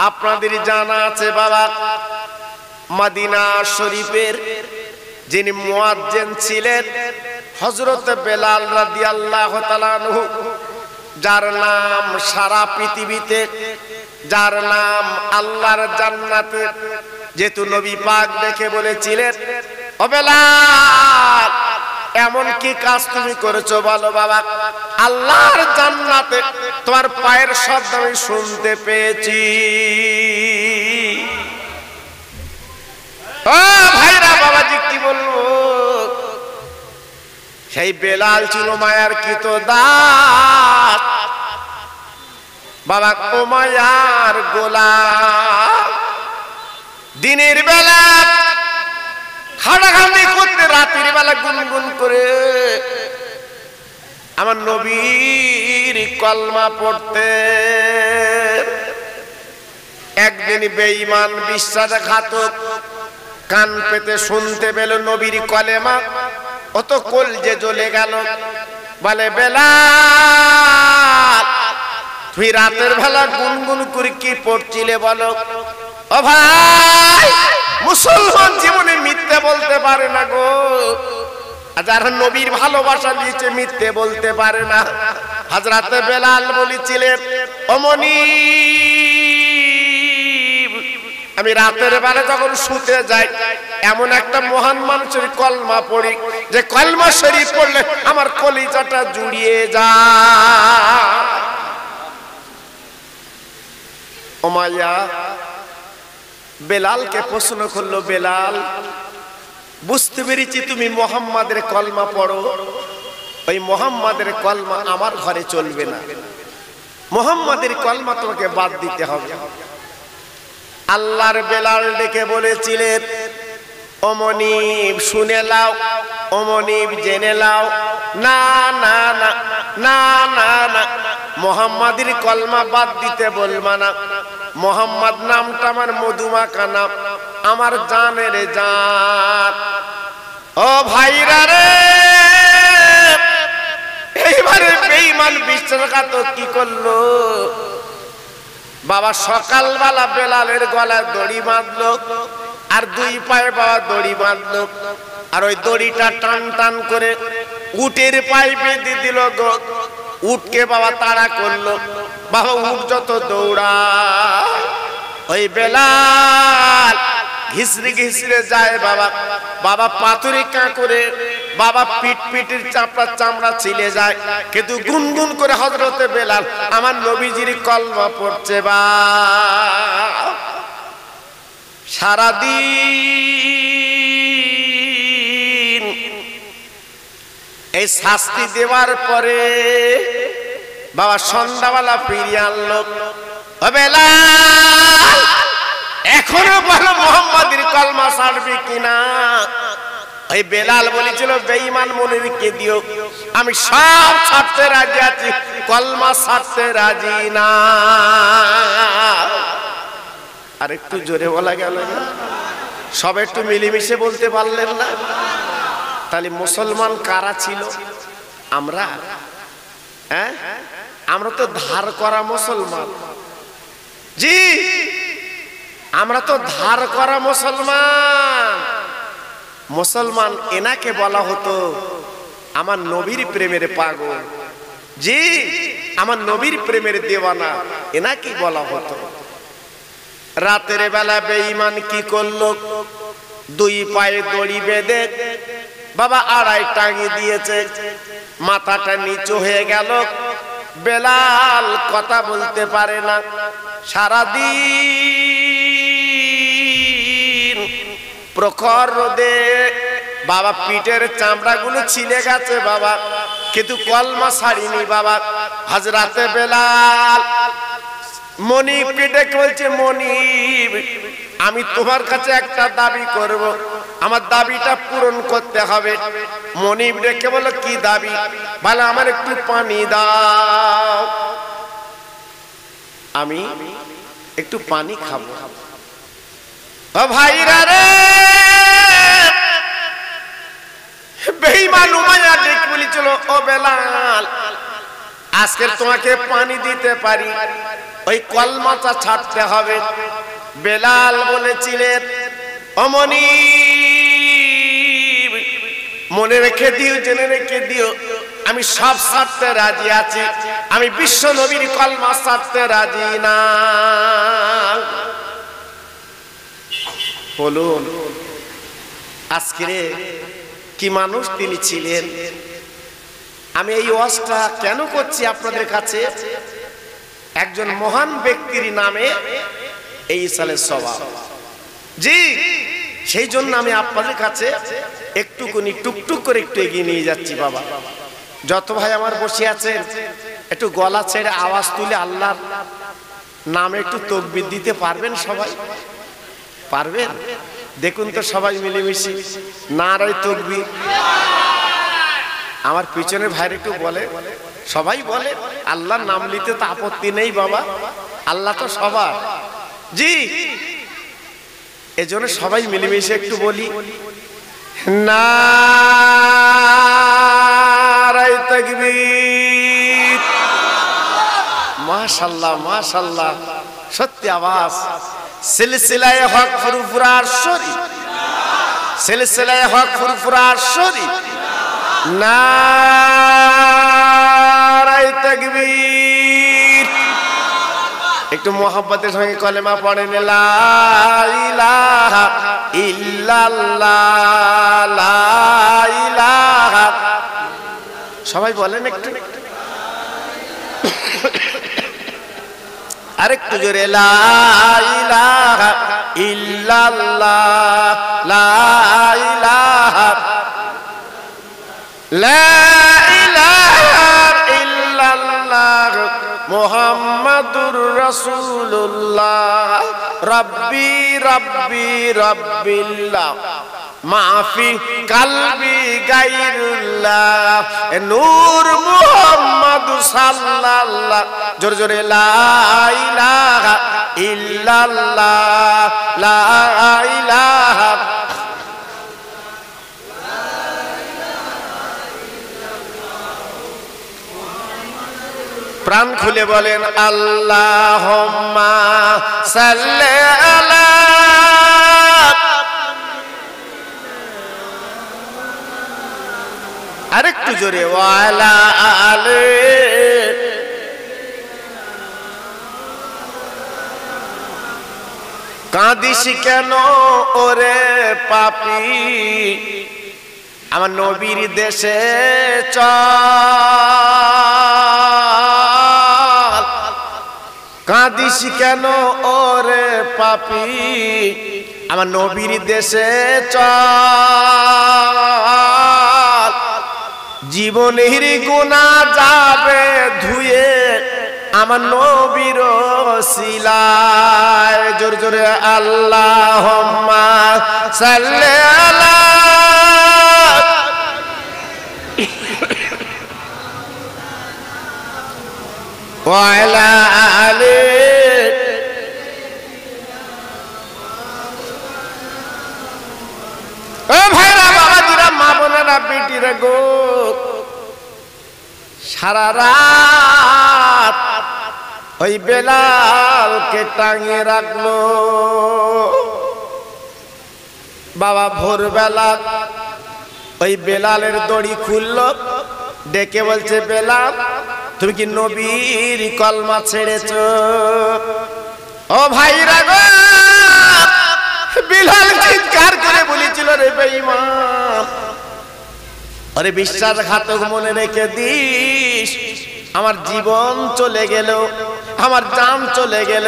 আপনাদের জানা আছে বাবা, মদিনা শরীফের যিনি মুয়াজ্জিন ছিলেন হযরত বেলাল রাদিয়াল্লাহু তাআলা আনহু, যার নাম সারা পৃথিবীতে, যার নাম আল্লাহর জান্নাতে, যেহেতু নবী পাক দেখে বলেছিলেন, ও বেলাল এমন কি কাজ তুমি করেছো বলো বাবা, আল্লাহর জান্নাতে তোমার পায়ের শব্দ আমি শুনতে পেয়েছি। ও ভাইরা বাবাজি কি বলবো, সেই বেলাল ছিল মায়ার কৃতদাস বাবা, ও মায়ার গোলাম। দিনের বেলা খাটাখাটি করতে, রাতের বেলা গুনগুন করে আমার নবীর কলমা পড়তে। একদিন বেঈমান বিশ্বাসঘাতক কান পেতে শুনতে পেল নবীর কলেমা, অত কলজে জ্বলে গেল। বলে বেলাল তুই রাতের বেলা গুনগুন করে কি পড়ছিলে বলো? ও ভাই, মুসলমান জীবনে মিথ্যে বলতে পারে না গো, যারা নবীর ভালোবাসা দিয়েছে মিথ্যে বলতে পারে না। হযরত বেলাল বলেছিলেন, অমনি আমি রাতের বেলা যখন শুতে যাই এমন একটা মহান মানুষের কলমা পড়ি যে কলমা শরীফ পড়লে আমার কলিজাটা জুড়িয়ে যায়। উমাইয়া বেলালকে প্রশ্ন করলো, বেলাল বুঝতে পেরেছি তুমি মুহাম্মাদের কলমা পড়ো, ওই মুহাম্মাদের কলমা আমার ঘরে চলবে না, মুহাম্মাদের কলমা তোমাকে বাদ দিতে হবে। আল্লাহর বেলাল ডেকে বলেছিলেন, ও মনিব শুনে লাও, ও মনিব জেনে লাও, না না না না না না, মুহাম্মাদের কলমা বাদ দিতে বলবা না। মুহাম্মদ নামটা আমার মধুমাখা নাম, আমার জানের জান। ও ভাইরা রে, এইবারে বেঈমান বিশ্বাসঘাতক কি করলো বাবা, সকালবেলা বেলালের গলায় দড়ি বাঁধলো, আর দুই পায়ে বাবা দড়ি বাঁধলো, আর ওই দড়িটা টান টান করে উটের পায়ে বেঁধে দিল গো। উটকে বাবা তাড়া করলো, বাবা উট যত দৌড়া, ওই বেলাল ঘিসরে ঘিসরে যায় বাবা। বাবা পাথরে কাঁকড়ে বাবা পিট পিটের চাপড়া চামড়া ছিলে যায়, কিন্তু গুনগুন করে হযরতে বেলাল আমার নবীজির কলমা পড়ছে। বা সারাদিন এই শাস্তি দেওয়ার পরে বাবা সন্ধ্যাবেলা ফিরিয়ে আনলো, ও বেলাল এখনো বলো মুহাম্মাদের কলমা ছাড়বি কিনা? ওই বেলাল বলেছিল, বেঈমান মনিরকে দিও, আমি সব ছাড়তে রাজি আছি, কলমা ছাড়তে রাজি না। আর একটু জোরে বলা গেল না? সব একটু মিলেমিশে বলতে পারলেন না? তাহলে মুসলমান কারা ছিল? আমরা, হ্যাঁ আমরা তো ধার করা মুসলমান। জি আমরা তো ধার করা মুসলমান। মুসলমান এনাকে বলা হতো আমার নবীর প্রেমের পাগল। জি আমার নবীর প্রেমের দেওয়ানা, এনাকে বলা হতো। রাতের বেলা বেঈমান কি করলো, দুই পায়ে দড়ি বেঁধে বাবা আড়াই টাঙিয়ে দিয়েছে, মাথাটা নিচু হয়ে গেল। বেলাল কথা বলতে পারে না, সারাদিন প্রখর রোদে বাবা পিঠের চামড়াগুলো ছিলে গেছে বাবা, কিন্তু কলমা ছাড়িনি বাবা। হযরতে বেলাল মনিবকে ডেকে বলছে, মনিব আমি তোমার কাছে একটা দাবি করব, আমার দাবিটা পূরণ করতে হবে। মনিব ডেকে বলল, কি দাবি? বলে আমার একটু পানি দাও, আমি একটু পানি খাবো। ও ভাইরা রে, বেঈমান উমাইয়া ডেকে বলেছিল, ও বেলাল আজকে তোমাকে পানি দিতে পারি, ওই কলমাটা ছাড়তে হবে। বেলাল বলেছিলেন, অমনি মনে রেখে দিও, জেনে রেখে দিও, আমি সব ছাড়তে রাজি আছি, আমি বিশ্ব নবীর কলমা ছাড়তে রাজি না। বলুন আজকে কি মানুষ তিনি ছিলেন। আমি এই ওয়াজটা কেন করছি আপনাদের কাছে, একজন মহান ব্যক্তির নামে এই সালের স্বভাব। জি, সেই জন্য আমি আপনাদের কাছে একটুকুনি টুকটুক করে একটু এগিয়ে নিয়ে যাচ্ছি। বাবা যত ভাই আমার বসে আছেন, একটু গলা ছেড়ে আওয়াজ তুলে আল্লাহর নামে একটু তাকবীর দিতে পারবেন? সবাই পারবেন? দেখুন তো সবাই মিলেমিশে নারায়ে তাকবীর। আমার পিছনে ভাইরা একটু বলে, সবাই বলে, আল্লাহর নাম নিতে তো আপত্তি নেই বাবা, আল্লাহ তো সবার। জি, এজন্য সবাই মিলেমিশে একটু বলি, নারায়ে তাকবীর। মাশাআল্লাহ মাশাআল্লাহ, সত্যি আওয়াজ। সিলসিলায়ে হক ফুরফুরার শরীফ, সিলসিলায়ে হক ফুরফুরার শরীফ, নারায়ে তাকবীর। একটু মোহাব্বতের সঙ্গে কলেমা পড়েন, লা ইলাহা ইল্লাল্লাহ, লা ইলাহা। সবাই বলেন একটু, আরেকটু জোরে, লা ইলাহা ইল্লাল্লাহ, লা ইলাহা, লা ইলাহা ইল্লাল্লাহ মুহাম্মাদুর রাসূলুল্লাহ, রব্বি রব্বি রব্বিল্লাহ, মাফি কালবি গায়রুল্লাহ, নূর মুহাম্মদ সাল্লাল্লাহ। জোরে জোরে, লা ইলাহা ইল্লাল্লাহ, লা ইলাহা। প্রাণ খুলে বলেন, আল্লাহুম্মা সাল্লি আলা। আরেকটু জোরে, ওয়ালা আলে। কাঁদিস কেন ওরে পাপী, আমার নবীর দেশে চল। কাঁদিস কেন ওরে পাপী, আমার নবীর দেশে চল। জীবনের গুনাহ যাবে ধুয়ে আমার নবীর ওসিলায়। জোরে জোরে, আল্লাহুম্মা সাল্লি আলা। ওয়ালা আলে। ও ভাইরা, বাবাজিরা, মা বোনেরা, বেটিরা গো, সারা রাত ওই বেলালকে টাঙিয়ে রাখলো। বাবা ভোরবেলা ওই বেলালের দড়ি খুললো, ডেকে বলছে, বেলাল তুমি কি নবীর কলমা ছেড়েছো? ও ভাইরা গো, বেলাল চিৎকার করে বলেছিল, রে বেঈমান, আরে বিশ্বাসঘাতক, মনে রেখে দিস, আমার জীবন চলে গেল, আমার জান চলে গেল,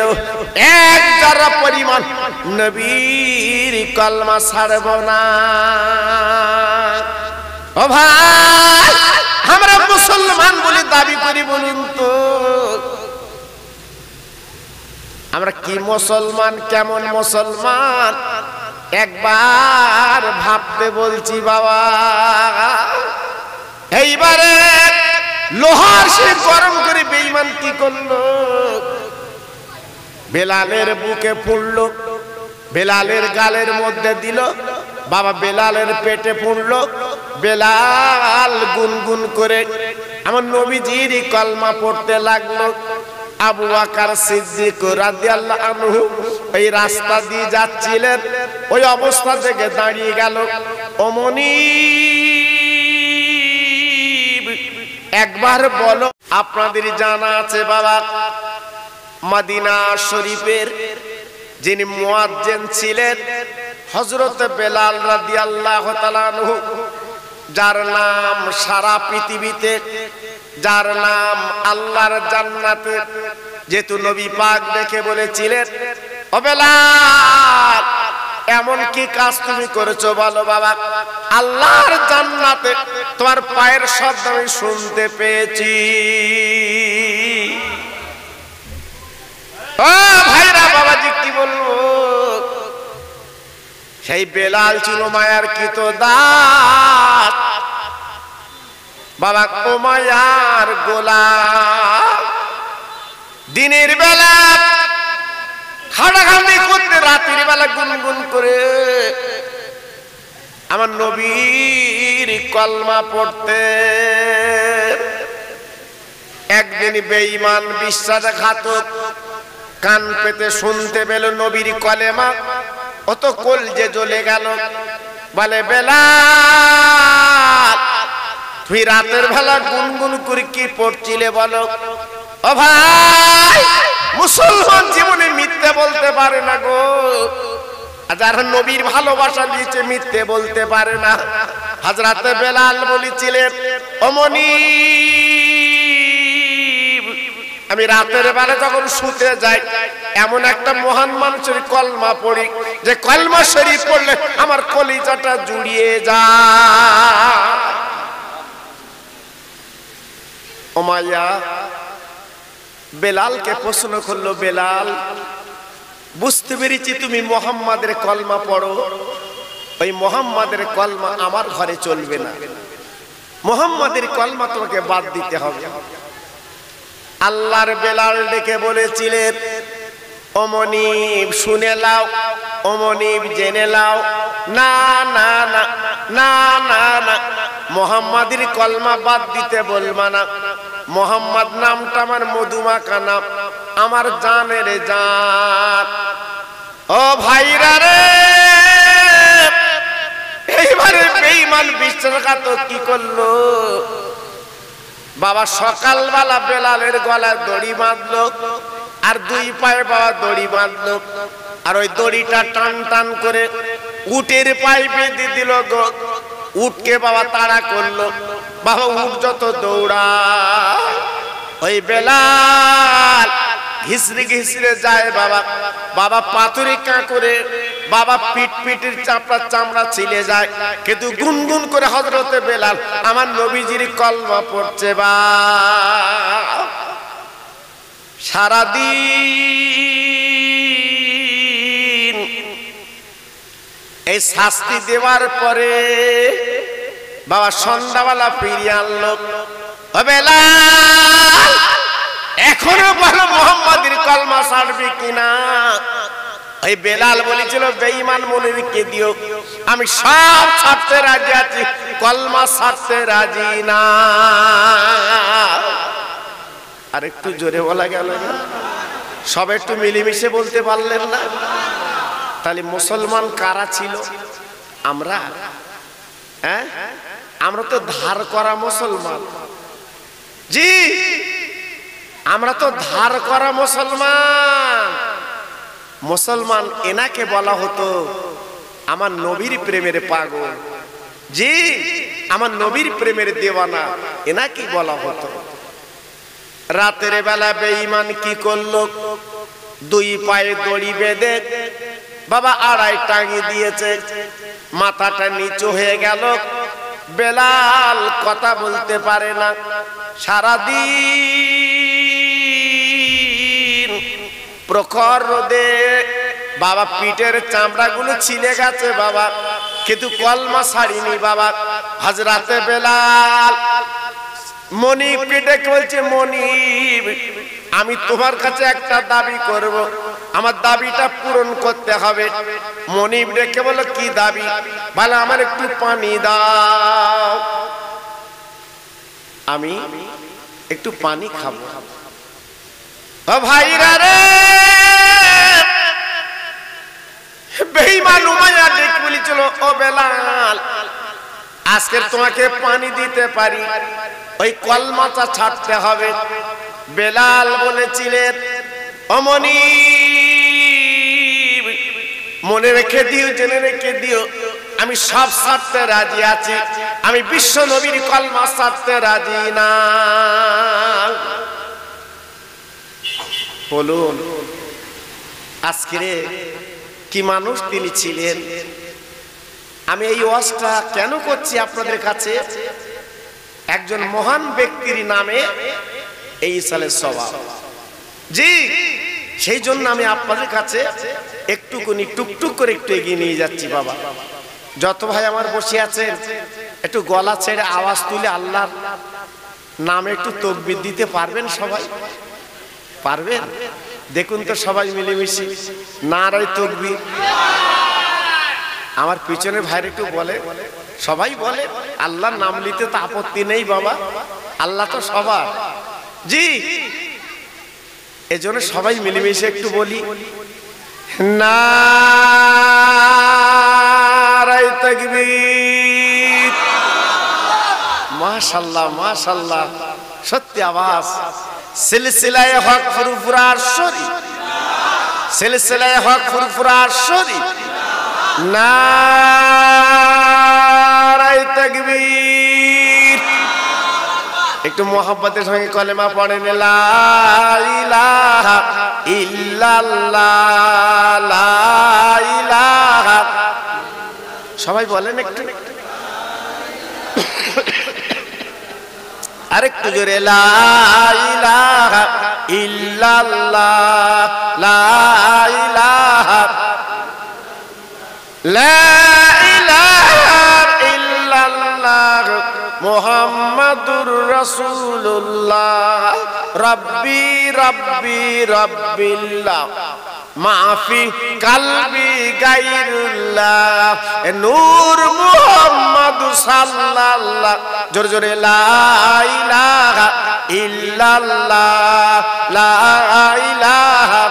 এক যারা পরিমাণ নবীর কলমা ছাড়ব না। ও ভাই, আমরা মুসলমান বলে দাবি করি, বলুন তো আমরা কি মুসলমান, কেমন মুসলমান? একবার ভাবতে বলছি বাবা। এইবারে লোহার সে গরম করে বেঈমান কি করলো, বেলালের বুকে পুড়লো, বেলালের গালের মধ্যে দিল, বাবা বেলালের পেটে পুড়লো। বেলাল গুনগুন করে আমার নবীজির কলমা পড়তে লাগলো। আবু বকর সিদ্দিক রাদিয়াল্লাহু আনহু এই রাস্তা দিয়ে যাচ্ছিলেন, ওই অবস্থা থেকে দাঁড়িয়ে গেল, ওমনি একবার বলো। আপনাদের জানা আছে বাবা, মদিনা শরীফের যিনি মুয়াজ্জিন ছিলেন হযরত বেলাল রাদিয়াল্লাহু তাআলা আনহু, যার নাম সারা পৃথিবীতে, যার নাম আল্লাহর জান্নাতে, যেহেতু নবী পাক দেখে বলেছিলেন, ও বেলাল এমন কি কাজ তুমি করেছো বলো বাবা, আল্লাহর জান্নাতে তোমার পায়ের শব্দ আমি শুনতে পেয়েছি। ও ভাইরা বাবাজি কি বলবো, সেই বেলাল ছিল মায়ার কৃতদাস বাবা, ও মায়ার গোলাম। দিনের বেলা খাটাখাটি করতে, রাতের বেলা গুনগুন করে আমার নবীর কলমা পড়তে। একদিন বেঈমান বিশ্বাসঘাতক কান পেতে শুনতে পেল নবীর কলেমা, অত কলজে জ্বলে গেল, বলে বেলাল তুই রাতের বেলা গুনগুন করে কি পড়ছিলে বলো। ও ভাই, মুসলমান জীবনে মিথ্যে বলতে পারে না গো, যারা নবীর ভালোবাসা দিয়েছে মিথ্যে বলতে পারে না। হযরত বেলাল বলেছিলেন, ওমনি আমি রাতের বেলা যখন শুতে যাই এমন একটা মহান মানুষের কলমা পড়ি যে কলমা শরীফ পড়লে আমার কলিজাটা জুড়িয়ে যায়। উমাইয়া বেলালকে প্রশ্ন করলো, বেলাল বুঝতে পেরেছি তুমি মুহাম্মাদের কলমা পড়ো, ওই মুহাম্মাদের কলমা আমার ঘরে চলবে না, মুহাম্মাদের কলমা তোমাকে বাদ দিতে হবে। আল্লাহর বেলাল ডেকে বলেছিলেন, ও মনিব শুনে লাও, ও মনিব জেনে লাও, না না না না না না, মুহাম্মাদের কলমা বাদ দিতে বলবা না। মুহাম্মদ নামটা আমার মধুমাখা নাম, আমার জানের জান। ও ভাইরা রে, এইবারে বেঈমান বিশ্বাসঘাতক কি করলো বাবা, সকালবেলা বেলালের গলায় দড়ি বাঁধলো, আর দুই পায়ে বাবা দড়ি বাঁধলো, আর ওই দড়িটা টান টান করে উটের পায়ে বেঁধে দিল গো। উটকে বাবা তাড়া করলো, বাবা উট যত দৌড়া, ওই বেলাল ঘিসরে ঘিসরে যায় বাবা, বাবা পাথরে কাঁকরে বাবা পিট পিটের চাপড়া চামড়া ছিলে যায়, কিন্তু গুনগুন করে হযরতে বেলাল আমার নবীজির কলমা পড়ছে। বা সারাদিন এই শাস্তি দেওয়ার পরে বাবা সন্ধ্যাবেলা ফিরিয়ে আনলো, ও বেলাল এখনো বলো মুহাম্মাদের কলমা ছাড়বি কিনা। ওই বেলাল বলেছিল, বেঈমান মনিরকে দিও, আমি সব ছাড়তে রাজি আছি, কলমা ছাড়তে রাজি না। আর একটু জোরে বলা গেল না, সব একটু মিলেমিশে বলতে পারলেন না। তাহলে মুসলমান কারা ছিল? আমরা, হ্যাঁ আমরা তো ধার করা মুসলমান। জি আমরা তো ধার করা মুসলমান। মুসলমান এনাকে বলা হতো আমার নবীর প্রেমের পাগল। জি আমার নবীর প্রেমের দেওয়ানা, এনাকে বলা হতো। রাতের বেলা বেঈমান কি করলো, দুই পায়ে দড়ি বেঁধে বাবা আড়াই টাঙিয়ে দিয়েছে, মাথাটা নিচু হয়ে গেল, বেলাল কথা বলতে পারে না। সারাদিন প্রখর রোদে বাবা পিঠের চামড়াগুলো ছিলে গেছে বাবা, কিন্তু কলমা ছাড়িনি বাবা। হযরতে বেলাল মনিবকে ডেকে বলছে, মনিব আমি তোমার কাছে একটা দাবি করব, আমার দাবিটা পূরণ করতে হবে। মনিব ডেকে বলো, কি দাবি? বলে আমার একটু পানি দাও, আমি একটু পানি খাবো। ও ভাইরা রে, বেঈমান উমাইয়া ডেকে বলেছিল, ও বেলাল, আজকে তোমাকে পানি দিতে পারি, ওই কলমাটা ছাড়তে হবে। বেলাল বলেছিলেন, অমনি মনে রেখে দিও, জেনে রেখে দিও, আমি সব ছাড়তে রাজি আছি, আমি বিশ্ব নবীর কলমা ছাড়তে রাজি না। বলুন আজকে কি মানুষ তিনি ছিলেন। আমি এই ওয়াজটা কেন করছি আপনাদের কাছে, একজন মহান ব্যক্তির নামে এই সালের স্বভাব, জি সেই জন্য আমি আপনাদের কাছে একটুকুনি টুকটুক করে একটু এগিয়ে নিয়ে যাচ্ছি। বাবা যত ভাই আমার বসে আছেন, একটু গলা ছেড়ে আওয়াজ তুলে আল্লাহর নামে একটু তাকবীর দিতে পারবেন? সবাই পারবেন? দেখুন তো সবাই মিলেমিশে নারায়ে তাকবীর। আমার পিছনে ভাইরা একটু বলে, সবাই বলে, আল্লাহর নাম নিতে তো আপত্তি নেই বাবা, আল্লাহ তো সবার, জি এজন্য সবাই মিলেমিশে একটু বলি, নারায়ে তাকবীর। মাশাআল্লাহ মাশাআল্লাহ, সত্যি আওয়াজ। সিলসিলায়ে হক ফুরফুরার শরীফ, সিলসিলায়ে হক ফুরফুরার শরীফ, নারায়ে তাকবীর। একটু মোহাব্বতের সঙ্গে কলেমা পড়েন, লা ইলাহা ইল্লাল্লাহ, লা ইলাহা। সবাই বলেন একটু, আরেকটু জোরে, লা ইলাহা ইল্লাল্লাহ, লা ইলাহা, লা ইলাহা ইল্লাল্লাহ মুহাম্মাদুর রাসূলুল্লাহ, রাব্বি রাব্বি রাব্বিল্লাহ, মাফি কালবি গায়রুল্লাহ, নূর মুহাম্মদ সাল্লাল্লাহ। জোরে জোরে, লা ইলাহা ইল্লাল্লাহ, লা ইলাহা।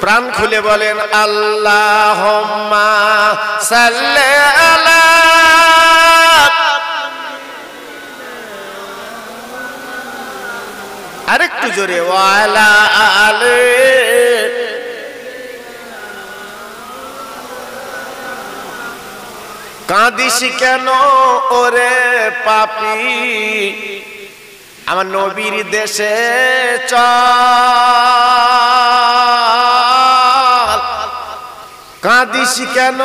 প্রাণ খুলে বলেন, আল্লাহুম্মা সাল্লি আলা। আরেকটু জোরে, ওয়ালা আলে। কাঁদিস কেন ওরে পাপী, আমার নবীর দেশে চল। কাঁদিস কেন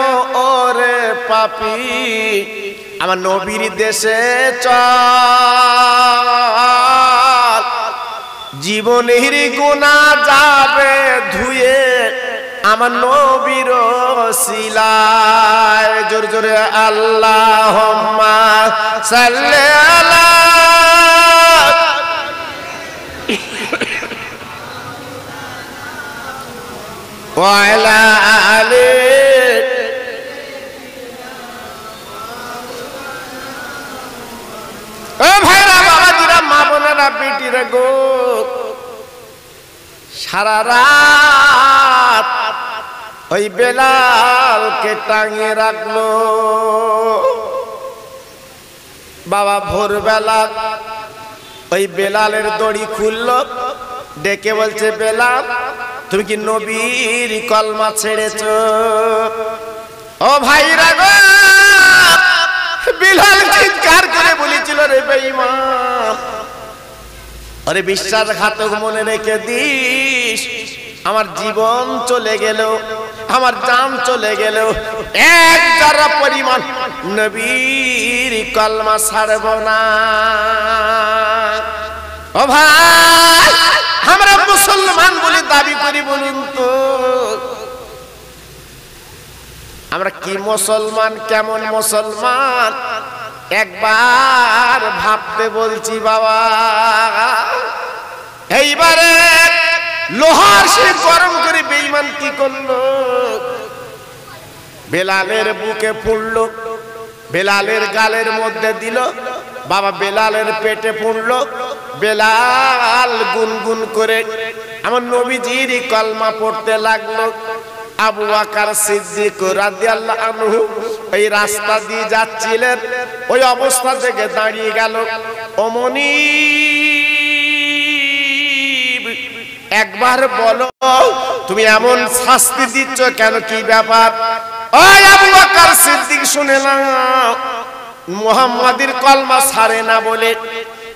ওরে পাপী, আমার নবীর দেশে চল। জীবনের গুনাহ যাবে ধুয়ে আমার নবীর ওসিলায়। জোরে জোরে, আল্লাহুম্মা সাল্লি আলা। ওয়ালা আলে। ও ভাইরা, বাবাজিরা, মা বোনেরা, বেটিরা গো, সারা রাত ওই বেলালকে টাঙিয়ে রাখলো। বাবা ভোরবেলা ওই বেলালের দড়ি খুললো, ডেকে বলছে, বেলাল তুমি কি নবীর কলমা ছেড়েছো? ও ভাইরা গো, বেলাল চিৎকার করে বলেছিল, রে বেঈমান, আরে বিশ্বাসঘাতক, মনে রেখে দিস, আমার জীবন চলে গেল, আমার জান চলে গেল, এক যারা পরিমাণ নবীর কলমা ছাড়ব না। ও ভাই, আমরা মুসলমান বলে দাবি করি, বলুন তো আমরা কি মুসলমান, কেমন মুসলমান? একবার ভাবতে বলছি বাবা। এইবারে লোহার সে গরম করে বেঈমান কি করলো, বেলালের বুকে পড়লো, বেলালের গালের মধ্যে দিল, বাবা বেলালের পেটে পড়লো। বেলাল গুনগুন করে আমার নবীজির কলমা পড়তে লাগলো। আবু বকর সিদ্দিক রাদিয়াল্লাহু আনহু এই রাস্তা দিয়ে যাচ্ছিলেন, ওই অবস্থা থেকে দাঁড়িয়ে গেল। ওমনি একবার বলো, তুমি এমন শাস্তি দিচ্ছ কেন, কি ব্যাপার? ওই আবু বকর সিদ্দিক শুনে না, মুহাম্মাদের কলমা ছাড়ে না বলে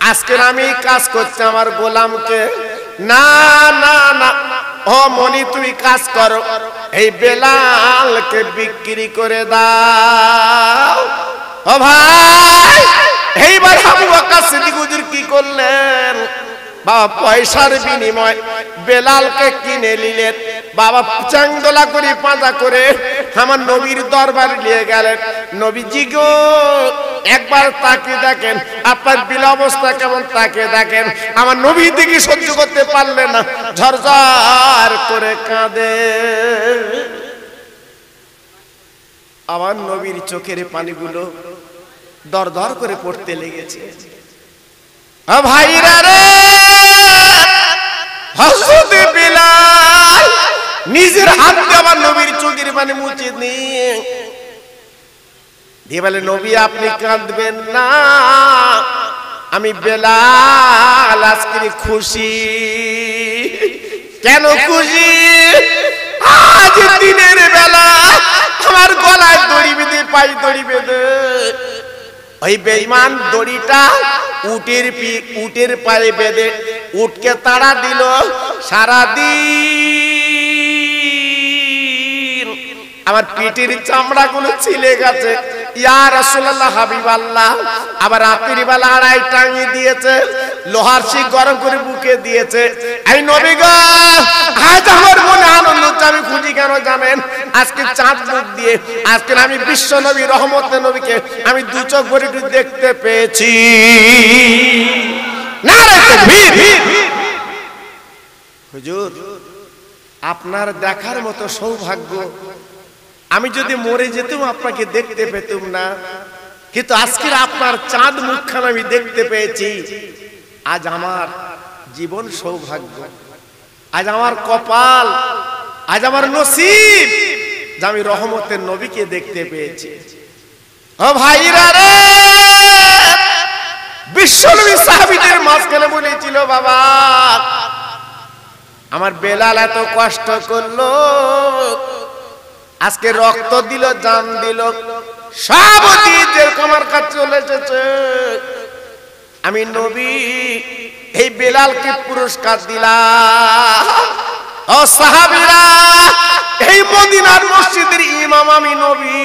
আজকে আমি কাজ করছি আমার গোলামকে। না না না, ও মনি তুমি কাজ করো, এই বেলালকে বিক্রি করে দাও। ও ভাই, এইবার আবু বকর সিদ্দিক হুজুর কি করলেন? বাবা পয়সার বিনিময় বেলালকে কিনে নিলেন। বাবা চাংদোলা করে পাঁজা করে আমার নবীর দরবারে নিয়ে গেলেন। নবীজি গো, একবার তাকে দেখেন, আপনার বিল অবস্থা কেমন, তাকে দেখেন। আমার নবী দিকে সহ্য করতে পারলেন না, ঝরঝর করে কাঁদে। আমার নবীর চোখের পানিগুলো দর দর করে পড়তে লেগেছে। ভাইরা রে, হযরত বেলাল নিজের হাত দিয়ে আমার নবীর চোখের পানি মুছে দিয়ে বলে, নবী আপনি কাঁদবেন না, আমি বেলাল আজকে খুশি। কেন খুশি? আজ দিনের বেলা আমার গলায় দড়ি বেঁধে, পায়ে দড়ি বেঁধে ওই বেঈমান দড়িটা উটের পায়ে বেঁধে উটকে তাড়া দিল। সারাদিন আমার পিঠের চামড়াগুলো ছিলে গেছে। ইয়া রাসূলুল্লাহ, হাবিবাল্লাহ, আবার রাতের বেলা আড়াই টাঙিয়ে দিয়েছে, লোহার শিক গরম করে বুকে দিয়েছে। এই নবী গো, আজ আমার মনে আনন্দ হচ্ছে। আমি খুশি কেন জানেন? আজকে চাঁদ মুখ দিয়ে আজকে আমি বিশ্ব নবী রহমতের নবীকে আমি দু চোখ ভরে দেখতে পেয়েছি। নারে তাকবীর! হুজুর, আপনার দেখার মতো সৌভাগ্য আমি যদি মরে যেতাম আপনাকে দেখতে পেতাম না, কিন্তু আজকে আপনার চাঁদ মুখখান আমি দেখতে পেয়েছি। আজ আমার জীবন সৌভাগ্য, আজ আমার কপাল, আজ আমার নসিব যে আমি রহমতের নবীকে দেখতে পেয়েছি। ও ভাইরা রে, বিশ্বনবী সাহাবীদের মাঝখানে বলেছিল, বাবা আমার বেলাল এত কষ্ট করলো, আজকে রক্ত দিল, জান দিল, সব দিয়ে আমার কাছে চলে এসেছে। আমি নবী এই বেলালকে পুরস্কার দিলাম। ও সাহাবীরা, এই মদিনার মসজিদের ইমাম আমি নবী,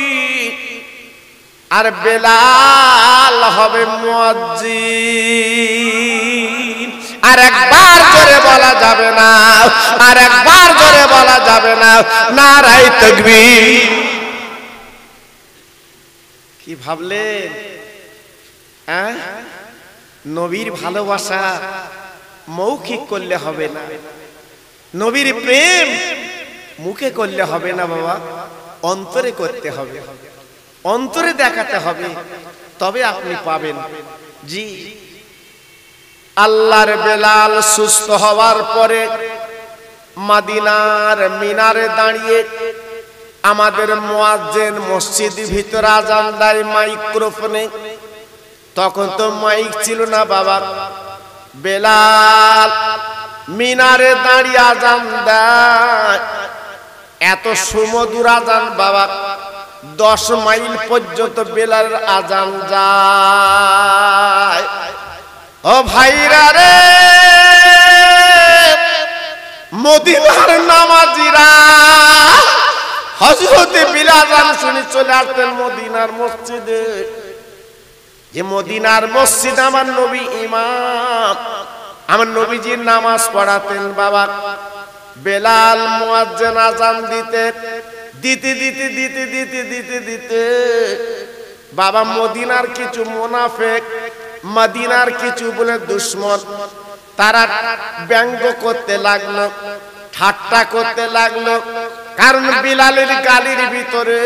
আর বেলাল হবে মুয়াজ্জিন। আর একবার জোরে বলা যাবে না, আর একবার জোরে বলা যাবে না, নারায়ে তাকবীর। কি ভাবলেন? নবীর ভালোবাসা মৌখিক করলে হবে না, নবীর প্রেম মুখে করলে হবে না বাবা, অন্তরে করতে হবে, অন্তরে দেখাতে হবে, তবে আপনি পাবেন। জি, আল্লাহর বেলাল সুস্থ হওয়ার পরে মদিনার মিনারে দাঁড়িয়ে আমাদের মুয়াজ্জিন মসজিদ ভিতরে আজান দেয় মাইক্রোফোনে। তখন তো মাইক ছিল না বাবা। বেলাল মিনারে দাঁড়িয়ে আজান দেয়, এত সুমধুর আজান বাবা, 10 মাইল পর্যন্ত বেলালের আজান যায়। ও ভাইরা রে, মদিনার নামাজিরা হযরত বিলাল আজান শুনে চলে আসতেন মদিনার মসজিদে। যে মদিনার মসজিদ আমার নবী ইমাম, আমার নবীজির নামাজ পড়াতেন বাবা। বেলাল মুয়াজ্জিন আজান দিতে দিতে দিতে দিতে দিতে দিতে দিতে বাবা মদিনার কিছু মুনাফিক, মদিনার কিছু বলে দুশমন, তারা ব্যঙ্গ করতে লাগলো, ঠাট্টা করতে লাগলো। কারণ বিলালের গালির ভিতরে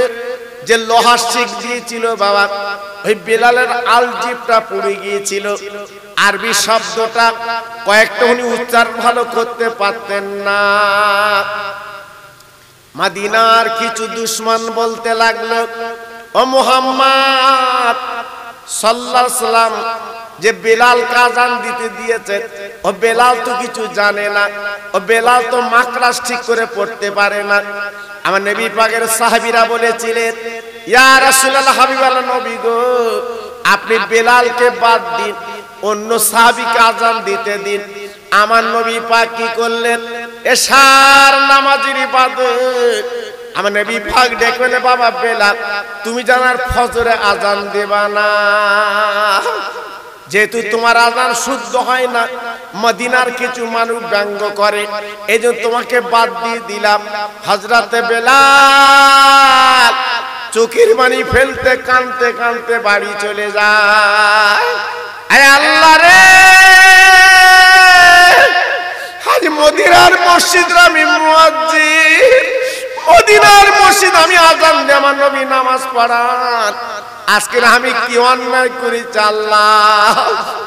যে লোহার শিক দিয়েছিল বাবা, ওই বেলালের আলজিবটা পুড়ে গিয়েছিল। আরবি শব্দটা কয়েকটা উনি উচ্চারণ ভালো করতে পারতেন না। মদিনার কিছু দুশমন বলতে লাগলো, ও মুহাম্মদ সাল্লাল্লাহু আলাইহি সাল্লাম যে বেলাল আযান দিতে দিয়েছে, ও বেলাল তো কিছু জানে না, ও বেলাল তো মাকরাস ঠিক করে পড়তে পারে না। আমার নবী পাকের সাহাবীরা বলেছিলেন, ইয়া রাসূলুল্লাহ, হাবিবাল্লাহ নবী গো, আপনি বেলালকে বাদ দিন, অন্য সাহাবীকে আযান দিতে দিন। আমার নবী পাক কি করলেন, এশার নামাজের ইবাদত আমার নবী পাক দেখলেন, বাবা বেলাল তুমি জানার ফজরে আযান দেবা না, যেহেতু তোমার আযান শুদ্ধ হয় না, মদিনার কিছু মানুষ ব্যঙ্গ করে, এইজন্য তোমাকে বাদ দিয়ে দিলাম। হযরতে বেলাল চোখের পানি ফেলতে কাঁদতে কাঁদতে বাড়ি চলে যায়। আয় আল্লাহ রে, আজ মদিনার মসজিদ আমি মুয়াজ্জিন, মদিনার মসজিদ আমি আযান দিয়ে আমার নবী নামাজ পড়ান, আজকে আমি কি অন্যায় করেছি আল্লাহ,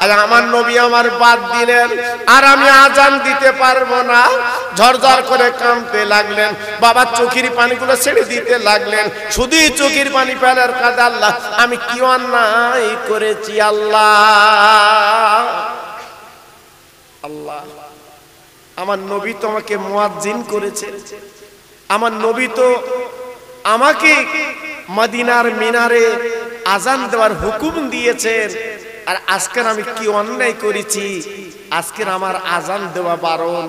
আর আমার নবী আমার বাদ দিলেন, আর আমি আযান দিতে পারবো না। ঝরঝর করে কাঁদতে লাগলেন, বাবা চোখের পানিগুলো ছেড়ে দিতে লাগলেন, শুধুই চোখের পানি ফেলার কাঁদে, আল্লাহ আমি কি অন্যায় করেছি আল্লাহ। আল্লাহ আমার নবী তো আমাকে মুয়াজ্জিন করেছে, আমার নবী তো আমাকে মদিনার মিনারে আযান দেওয়ার হুকুম দিয়েছেন, আর আজকের আমি কি অন্যায় করেছি, আজকের আমার আযান দেওয়া বারণ।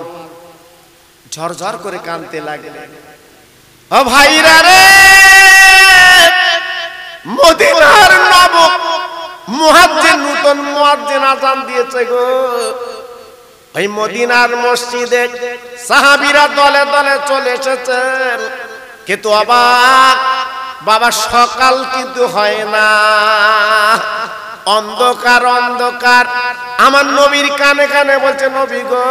ঝরঝর করে কাঁদতে লাগলেন। ও ভাইরা রে, মদিনার নব মুয়াজ্জিন, নতুন মুয়াজ্জিন আযান দিয়েছে গো। ওই মদিনার মসজিদে সাহাবীরা দলে দলে চলে এসেছেন, কিন্তু অবাক বাবা, সকাল কিন্তু হয় না, অন্ধকার অন্ধকার। আমার নবীর কানে কানে বলছে, নবী গো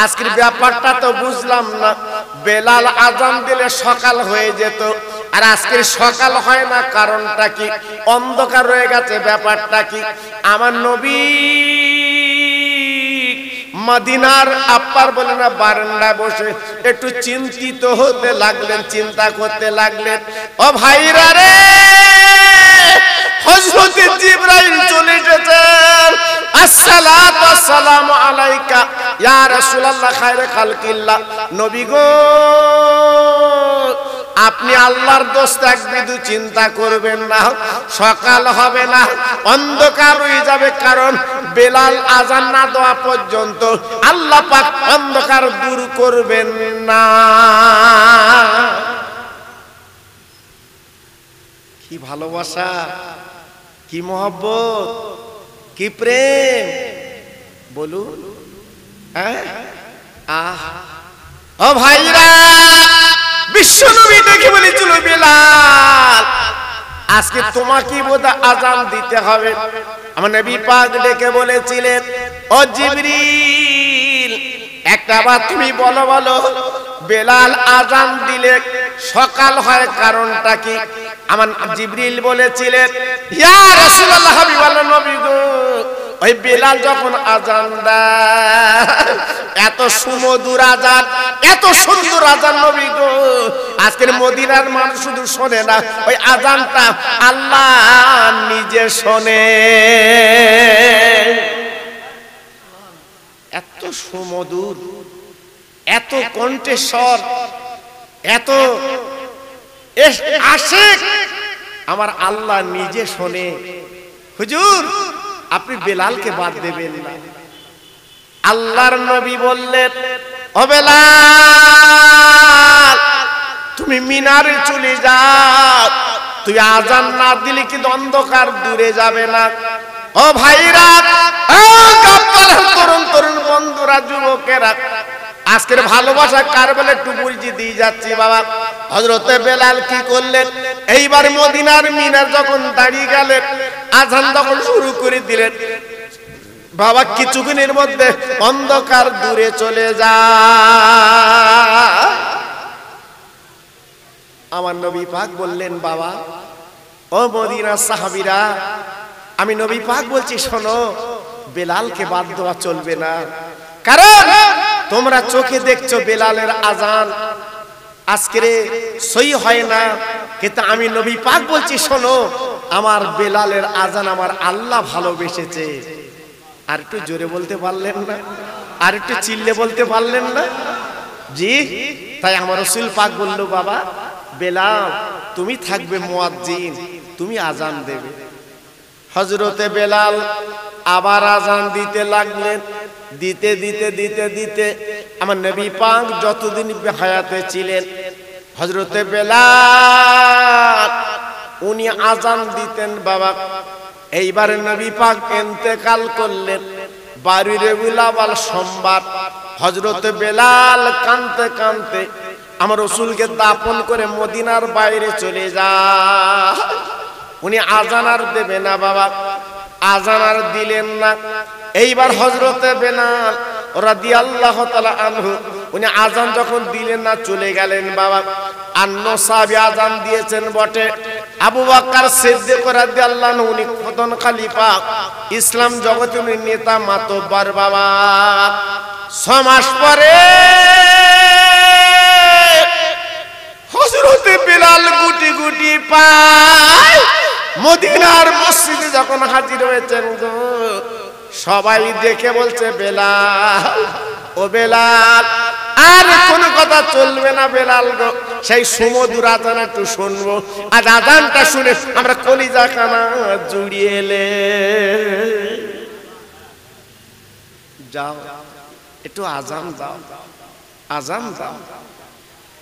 আজকের ব্যাপারটা তো বুঝলাম না, বেলাল আযান দিলে সকাল হয়ে যেত, আর আজকের সকাল হয় না, কারণটা কি? অন্ধকার রয়ে গেছে, ব্যাপারটা কি? আমার নবী মদিনার আপ্পার বলে না বারান্দায় বসে একটু চিন্তিত হতে লাগলেন, চিন্তা করতে লাগলেন। ও ভাইরা রে, হযরত জিবরাইল চলে এসেছেন। আসসালাতু ওয়াসসালামু আলাইকা ইয়া রাসূলুল্লাহ খায়রে খালকিল্লাহ। নবী গো আপনি আল্লাহর দোস্ত, এক বিন্দু চিন্তা করবেন না, সকাল হবে না, অন্ধকার হয়ে যাবে, কারণ বেলাল আযান না দেওয়া পর্যন্ত আল্লাহ পাক অন্ধকার দূর করবেন না। কি ভালোবাসা, কি মহব্বত, কি প্রেম বলুন। হ্যাঁ আহ ও ভাইরা, বিশ্বনবী দেখে বলেছিল, বেলাল আজকে তোমাকে বোধহয় আযান দিতে হবে। আমার নবী পাক ডেকে বলেছিলেন, ও জিবরিল একটা বার তুমি বলো বলো, বেলাল আযান দিলে সকাল হয়, কারণটা কি? আমার জিবরিল বলেছিলেন, ইয়া রাসূলুল্লাহ, হাবিবাল্লাহ নবী গো, ওই বেলাল যখন আযান দেয়, এত সুমধুর আযান, এত সুন্দর আযান নবী গো, আজকের মদিনার মানুষ শুধু শোনে না, ওই আযানটা আল্লাহ নিজে শোনে। এত সুমধুর, এত কণ্ঠস্বর, এত আশিক, আমার আল্লাহ নিজে শোনে। হুজুর আপনি বেলালকে বাদ দেবেন না। আল্লাহর নবী বললেন, ও বেলাল তুমি মিনারে চলে যাও, তুই আযান না দিলে কিন্তু অন্ধকার দূরে যাবে না। ও ভাইরা, ও গাবতলার তরুণ তরুণ বন্ধুরা, যুবকেরা, আজকের ভালোবাসা কার বলে একটু বুঝিয়ে দিয়ে যাচ্ছি বাবা। হযরতে বেলাল কি করলেন, এইবার মদিনার মিনার যখন দাঁড়িয়ে গেলেন, আযান যখন শুরু করে দিলেন, বাবা কিছুক্ষণের মধ্যে অন্ধকার দূরে চলে যায়। আমার নবী পাক বললেন, বাবা ও মদিনার সাহাবীরা, আমি নবী পাক বলছি শোনো, বেলালকে বাদ দেওয়া চলবে না। কারণ তোমরা চোখে দেখছো বেলালের আজান আজকে সই হয় না, কিন্তু আমি নবী পাক বলছি শোনো, আমার বেলালের আজান আমার আল্লাহ ভালোবেসেছে। আর একটু জোরে বলতে পারলেন না? আর একটু চিল্লে বলতে পারলেন না? জি। তাই আমার রাসূল পাক বলল, বাবা বেলাল তুমি থাকবে মুয়াজ্জিন, তুমি আজান দেবে। হযরতে বেলাল আবার আজান দিতে লাগলেন। দিতে দিতে দিতে দিতে আমার নবী পাক যতদিন হায়াতে ছিলেন, হযরতে বেলাল উনি আজান দিতেন বাবা। এইবার নবী পাক ইন্তেকাল করলেন 12 রবিউল আউয়াল সোমবার। হযরতে বেলাল কাঁদতে কাঁদতে আমার রাসূলকে দাফন করে মদিনার বাইরে চলে যায়। উনি আজান আর দেবে না বাবা, আজান আর দিলেন না। এইবার হযরতে বেলাল রাদিয়াল্লাহু তাআলা আনহু উনি আজান যখন দিলেন না, চলে গেলেন বাবা। অন্য সাহাবী আজান দিয়েছেন বটে, আবু বকর সিদ্দিক রাদিয়াল্লাহু আনহু উনি প্রথম খলিফা, ইসলাম জগতের নেতা মাতব্বর বাবা। 6 মাস পরে হযরতে বেলাল গুটি গুটি পায় মদিনার মসজিদে যখন হাজির হয়েছেন গো, সবাই দেখে বলছে, বেলাল ও বেলাল, আর কোন কথা চলবে না বেলাল গো, সেই সুমধুর আজান একটু শুনবো। আজ আজানটা শুনে আমরা কলিজা কানা জুড়িয়ে এলে। যাও একটু আজান দাও, আজান দাও।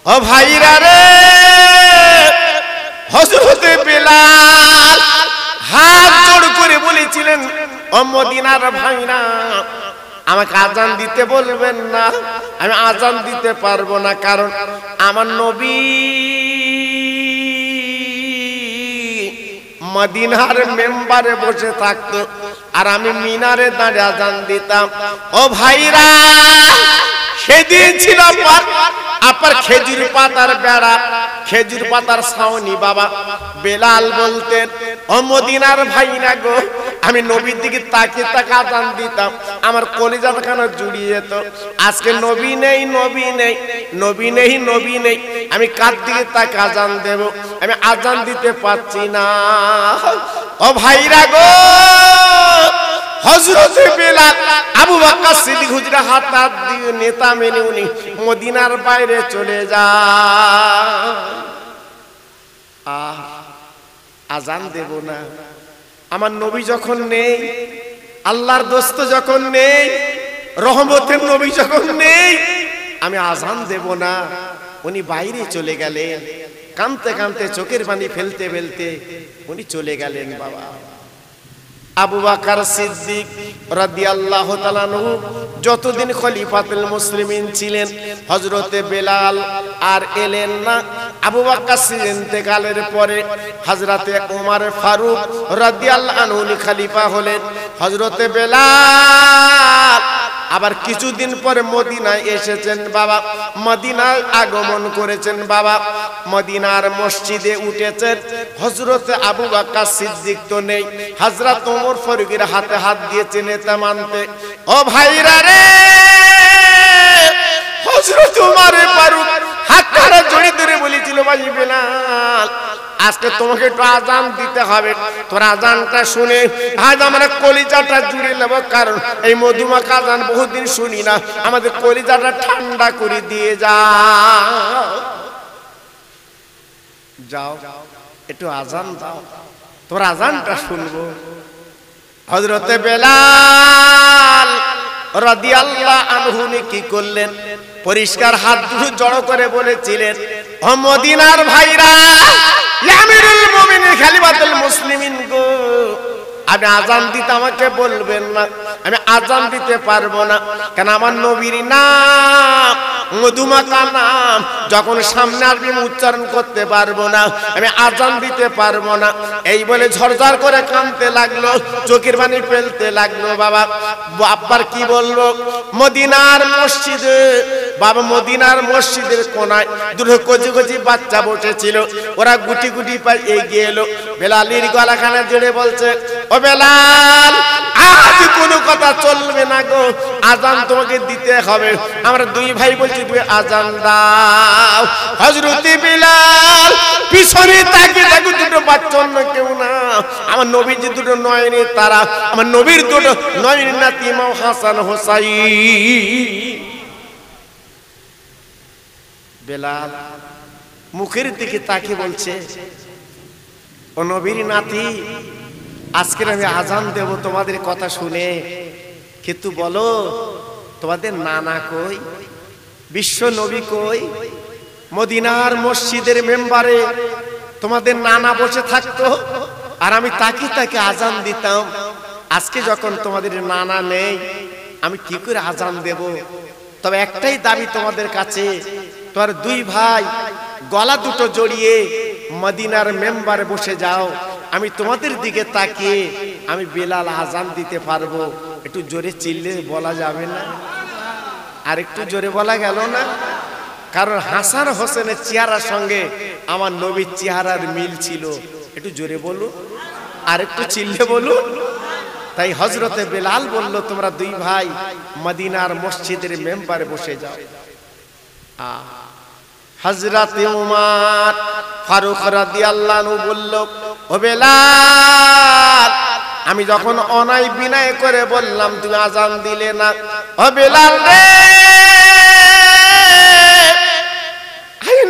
ও ভাইরা রে, হযরতে বেলাল হাত জোড় করে বলেছিলেন, ও মদিনার ভাইরা, আমাকে আজান দিতে বলবেন না, আমি আজান দিতে পারবো না। কারণ আমার নবী মদিনার মেম্বারে বসে থাকতো, আর আমি মিনারে দাঁড়িয়ে আজান দিতাম। ও ভাইরা, সেদিন ছিল আপনার খেজুর পাতার বেড়া, খেজুর পাতার ছাউনি বাবা। বেলাল বলতেন, ও মদিনার ভাইরা গো, আমি নবীর দিকে তাকিয়ে তাকে আজান দিতাম, আমার কলিজাটা কেন জুড়িয়ে যেত। আজকে নবী নেই, নবী নেই, নবী নেই, নবী নেই, আমি কার দিকে তাকে আজান দেব? আমি আজান দিতে পারছি না। ও ভাইরা গো, হযরতে বেলাল আবু বকর সিদ্দিক হুজুরের হাত দিয়ে নেতা মেনে উনি মদিনার বাইরে চলে যায়। আজান দেব না, আমার নবী যখন নেই, আল্লাহর দোস্ত যখন নেই, রহমতের নবী যখন নেই, আমি আজান দেব না। উনি বাইরে চলে গেলেন, কাঁদতে কাঁদতে চোখের পানি ফেলতে ফেলতে উনি চলে গেলেন বাবা। আবু বকর সিদ্দিক রাদিয়াল্লাহু তাআলা আনহু যতদিন খলিফাতুল মুসলিমিন ছিলেন, হযরতে বেলাল আর এলেন না। আবু বকর সিদ্দিক ইন্তেকালের পরে হযরতে ওমর ফারুক রাদিয়াল্লাহু আনহু খলিফা হলেন। হযরতে বেলাল আবার কিছুদিন পরে মদিনায় এসেছেন বাবা, মদিনায় আগমন করেছেন বাবা। মদিনার মসজিদে উঠেছেন। হযরতে আবু বকর সিদ্দিক তো নেই, হযরত ওমর ফারুকের হাতে হাত দিয়েছেন নেতা মানতে। ও ভাইরা রে, হযরত ওমর ফারুক হাতটা জড়িয়ে ধরে বলেছিল, ভাই বেলাল, আজকে তোমাকে একটু আজান দিতে হবে, তোর আজানটা শুনে আজ আমরা কলিজাটা জুড়ে নেব। কারণ এই মধুমাখা আজান বহুদিন শুনি না, আমাদের কলিজাটা ঠান্ডা করে দিয়ে যাও। যাও একটু আজান দাও, তোর আজানটা শুনবো। হযরতে বেলাল রাদিয়াল্লাহু আনহু কি করলেন? পরিষ্কার হাত দুটো জড়ো করে বলেছিলেন, ও মদিনার ভাইরা, আমিরুল মুমিনিন খলিফাতুল মুসলিমিন গো, আমি আজান দিতে আমাকে বলবেন না, আমি আজান দিতে পারবো না। কেন আমার নবীর নাম, মধুমাখা নাম যখন সামনে আসবে উচ্চারণ করতে পারবো না, আমি আজান দিতে পারবো না। এই বলে ঝরঝর করে কাঁদতে লাগলো, চোখের পানি ফেলতে লাগলো বাবা। আব্বার কি বলবো, মদিনার মসজিদে বাবা মদিনার মসজিদের কোনায় দুটো কচি কচি বাচ্চা বসেছিল, ওরা গুটি গুটি পায়ে এগিয়ে এলো। বেলালের গলাখানা জুড়ে বলছে, ও বেলাল, আজ কোনো কথা চলবে না গো, আজান তোমাকে দিতে হবে। আমরা দুই ভাই বলছি তুমি আজান দাও। হযরত বেলাল পিছনে তাকিয়ে দেখো দুটো বাচ্চা, অন্য কেউ না, আমার নবীর যে দুটো নয়নী তারা, আমার নবীর দুটো নয়নী নাতি ইমাম হাসান হোসাইন। বেলাল মুখের দিকে তাকিয়ে বলছে, ও নবীর নাতি, আজকে আমি আজান দেব তোমাদের কথা শুনে, কিন্তু বলো তোমাদের নানা কই, বিশ্ব নবী কই? মদিনার মসজিদের মেম্বারে তোমাদের নানা বসে থাকতো আর আমি তাকিয়ে তাকে আজান দিতাম। আজকে যখন তোমাদের নানা নেই, আমি কি করে আজান দেব? তবে একটাই দাবি তোমাদের কাছে, তোমার দুই ভাই গলা দুটো জড়িয়ে মদিনার মেম্বারে বসে যাও, আমি তোমাদের দিকে তাকিয়ে আমি বেলাল আজান দিতে পারবো। একটু জোরে চিল্লে বলা যাবে না? আর একটু জোরে বলা গেল না? কারণ হাসান হোসেনের চেহারার সঙ্গে আমার নবীর চেহারার মিল ছিল। একটু জোরে বলুন, আর একটু চিল্লে বলুন। তাই হযরতে বেলাল বলল, তোমরা দুই ভাই মদিনার মসজিদের মেম্বারে বসে যাও। হযরতে উমর ফারুক রাদিয়াল্লাহু আনহু বলল, ও বেলাল, আমি যখন অনায় বিনয় করে বললাম তুমি আজান দিলে না, ও বেলাল রে,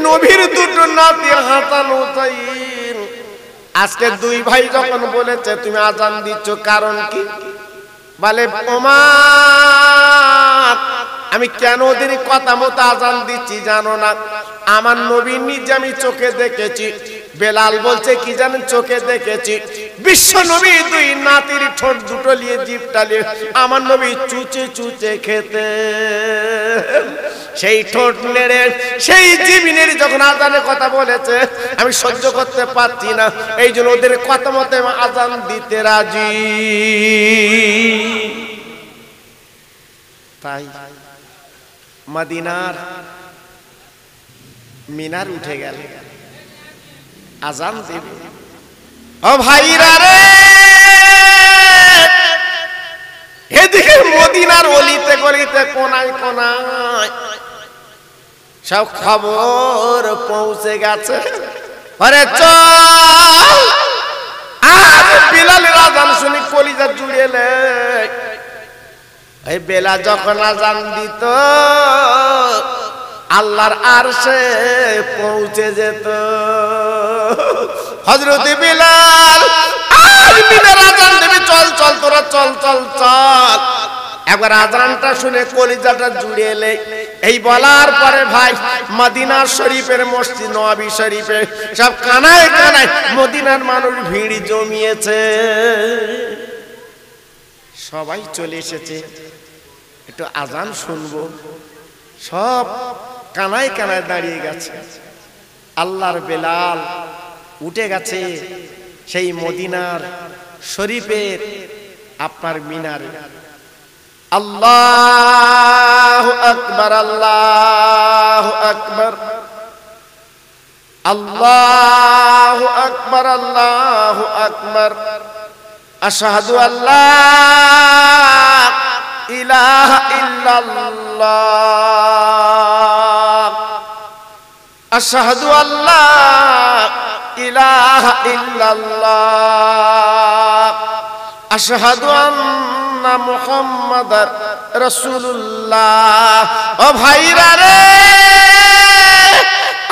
নবীর দুটো নাতি হাসান হোসেন, আজকে দুই ভাই যখন বলেছে তুমি আজান দিচ্ছ, কারণ কি? বলে, ওমর, আমি কেন ওদের কথা মতো আজান দিচ্ছি জানো না? আমার নবী নিজে আমি চোখে দেখেছি। বেলাল বলছে কি জানেন? চোখে দেখেছি বিশ্ব নবী দুই নাতির ঠোঁট দুটো নিয়ে জিভটা নিয়ে আমার নবী চুচে চুচে খেতে, সেই ঠোঁট নেড়ে সেই জিভ নেড়ে যখন আজানের কথা বলেছে আমি সহ্য করতে পারছি না, এই জন্য ওদের কথা মতো আজান দিতে রাজি। তাই মদিনার মিনার উঠে গেল, আজান দেবে। ও ভাইরা রে, এদিকে মদিনার অলিতে গলিতে কোনায় কোনায় সব খবর পৌঁছে গেছে। আরে চল, আজ বেলালের আজান শুনি কলিজা জুড়েলে। এই বেলা যখন আজান দিত আল্লাহর আরশে পৌঁছে যেত। হযরত বেলাল আর মিনার আজান দেবে, চল চল তোরা চল চল চল। একবার আজানটা শুনে কলিজাটা জুড়ে এলে। এই বলার পরে ভাই মদিনা শরীফের মসজিদ নববী শরীফে সব কানায় কানায় মদিনার মানুষ ভিড় জমিয়েছে, সবাই চলে এসেছে একটু আজান শুনবো। সব কানায় কানায় দাঁড়িয়ে গেছে। আল্লাহর বেলাল উঠে গেছে সেই মদিনার শরীফের আপনার মিনারে। আল্লাহু আকবার, আল্লাহু আকবার, আল্লাহু আকবার, আল্লাহু আকবার। আশহাদু আল্লা ইলাহা ইল্লাল্লাহ, আশহাদু আল্লা ইলাহা ইল্লাল্লাহ, আশহাদু আন্না মুহাম্মাদার রাসূলুল্লাহ। ও ভাইরা রে,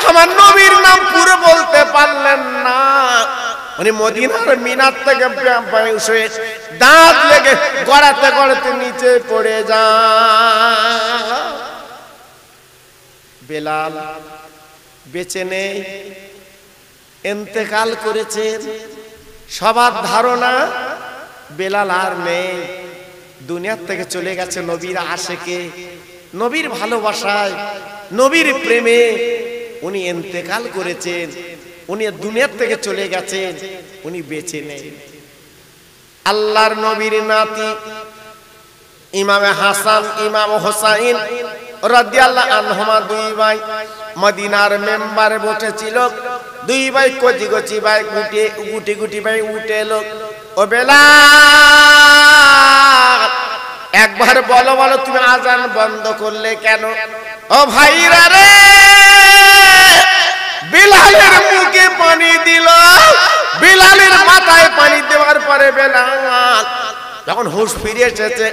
আমার নবীর নাম পুরো বলতে পারলেন না, উনি মদিনার মিনার থেকে দাঁত লেগে গড়াতে গড়াতে নিচে পড়ে যান। বেলাল বেঁচে নেই, ইন্তেকাল করেছেন। সবার ধারণা বেলাল আর নেই, দুনিয়ার থেকে চলে গেছে নবীর আশেকে, নবীর ভালোবাসায়, নবীর প্রেমে উনি ইন্তেকাল করেছেন, উনি দুনিয়ার থেকে চলে গেছেন, উনি বেঁচে নেই। আল্লাহর নবীর নাতি ইমামে হাসান ইমাম হোসাইন রাদিয়াল্লাহু আনহুমা দুই ভাই মদিনার মেম্বারে বসেছিল। দুই ভাই কচি কচি ভাই গুটি গুটি ভাই উঠে এলো। ও বেলাল, একবার বলো বলো তুমি আজান বন্ধ করলে কেন? ও ভাইরা রে, বিলালের মুখে পানি দিল। বিলালের মাথায় পানি দেওয়ার পরে বেলাল যখন হুঁশ ফিরে এসেছে,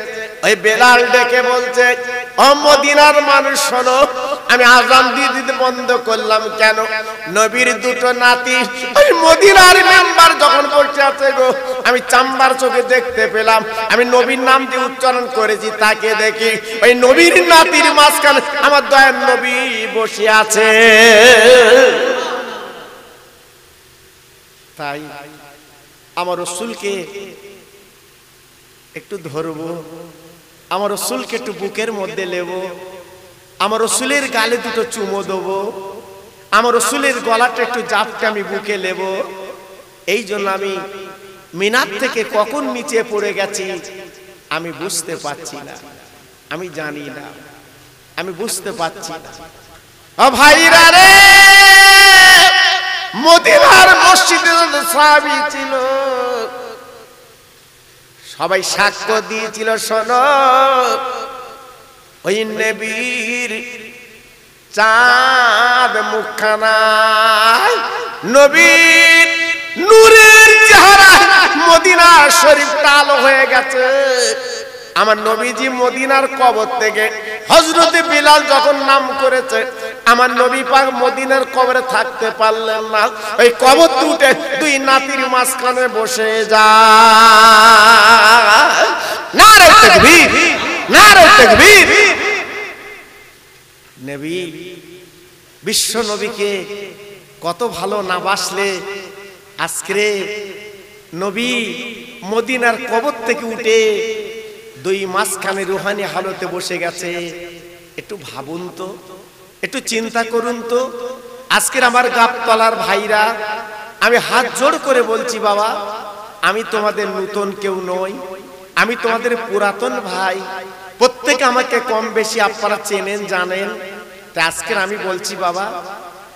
ওই বেলাল ডেকে বলছে, ও মদিনার মানুষ শোনো, আমি আজান দিয়ে দিতে বন্ধ করলাম কেন? নবীর দুটো নাতি ওই মদিনার মেম্বার যখন বসে আছে গো, আমি চাম্বার চোখে দেখতে পেলাম। আমি নবীর নাম দিয়ে উচ্চারণ করেছি, তাকে দেখি ওই নবীর নাতির মাঝখানে আমার দয়ার নবী বসে আছে। তাই আমার রাসূলকে একটু ধরবো, আমার রাসূলকে একটু বুকের মধ্যে নেব, আমার রাসূলের গালে দুটো চুমো দেবো, আমার রাসূলের গলাটা একটু জাপটে আমি বুকে নেব। এই জন্য আমি মিনার থেকে কখন নিচে পড়ে গেছি আমি বুঝতে পারছি না, আমি জানি না, আমি বুঝতে পারছি না। ও ভাইরা রে, মদিনার মসজিদে সাহাবী ছিল, সবাই সাক্ষ্য দিয়েছিল, শোনো ওই নবীর চাঁদ মুখখানা, নবীর নূরের চেহারা মদিনা শরীফটা আলো হয়ে গেছে। আমার নবীজি মদিনার কবর থেকে হযরতে বিলাল যখন নাম করেছে, আমার নবী পাক মদিনার কবরে থাকতে পারলেন না, ওই কবর উঠে দুই নাতির মাঝখানে বসে যায়। নারে তাকবীর, নারে তাকবীর। নবী, বিশ্ব নবীকে কত ভালো না বাসলে আজকে নবী মদিনার কবর থেকে উঠে দুই মাঝখানে রুহানি হালতে বসে গেছে। একটু ভাবুন তো, একটু চিন্তা করুন তো। আজকের আমার গাবতলার ভাইরা, আমি হাত জোড় করে বলছি, বাবা আমি তোমাদের নতুন কেউ নই, আমি তোমাদের পুরাতন ভাই। প্রত্যেকে আমাকে কম বেশি আপনারা চেনেন জানেন। তাই আজকের আমি বলছি, বাবা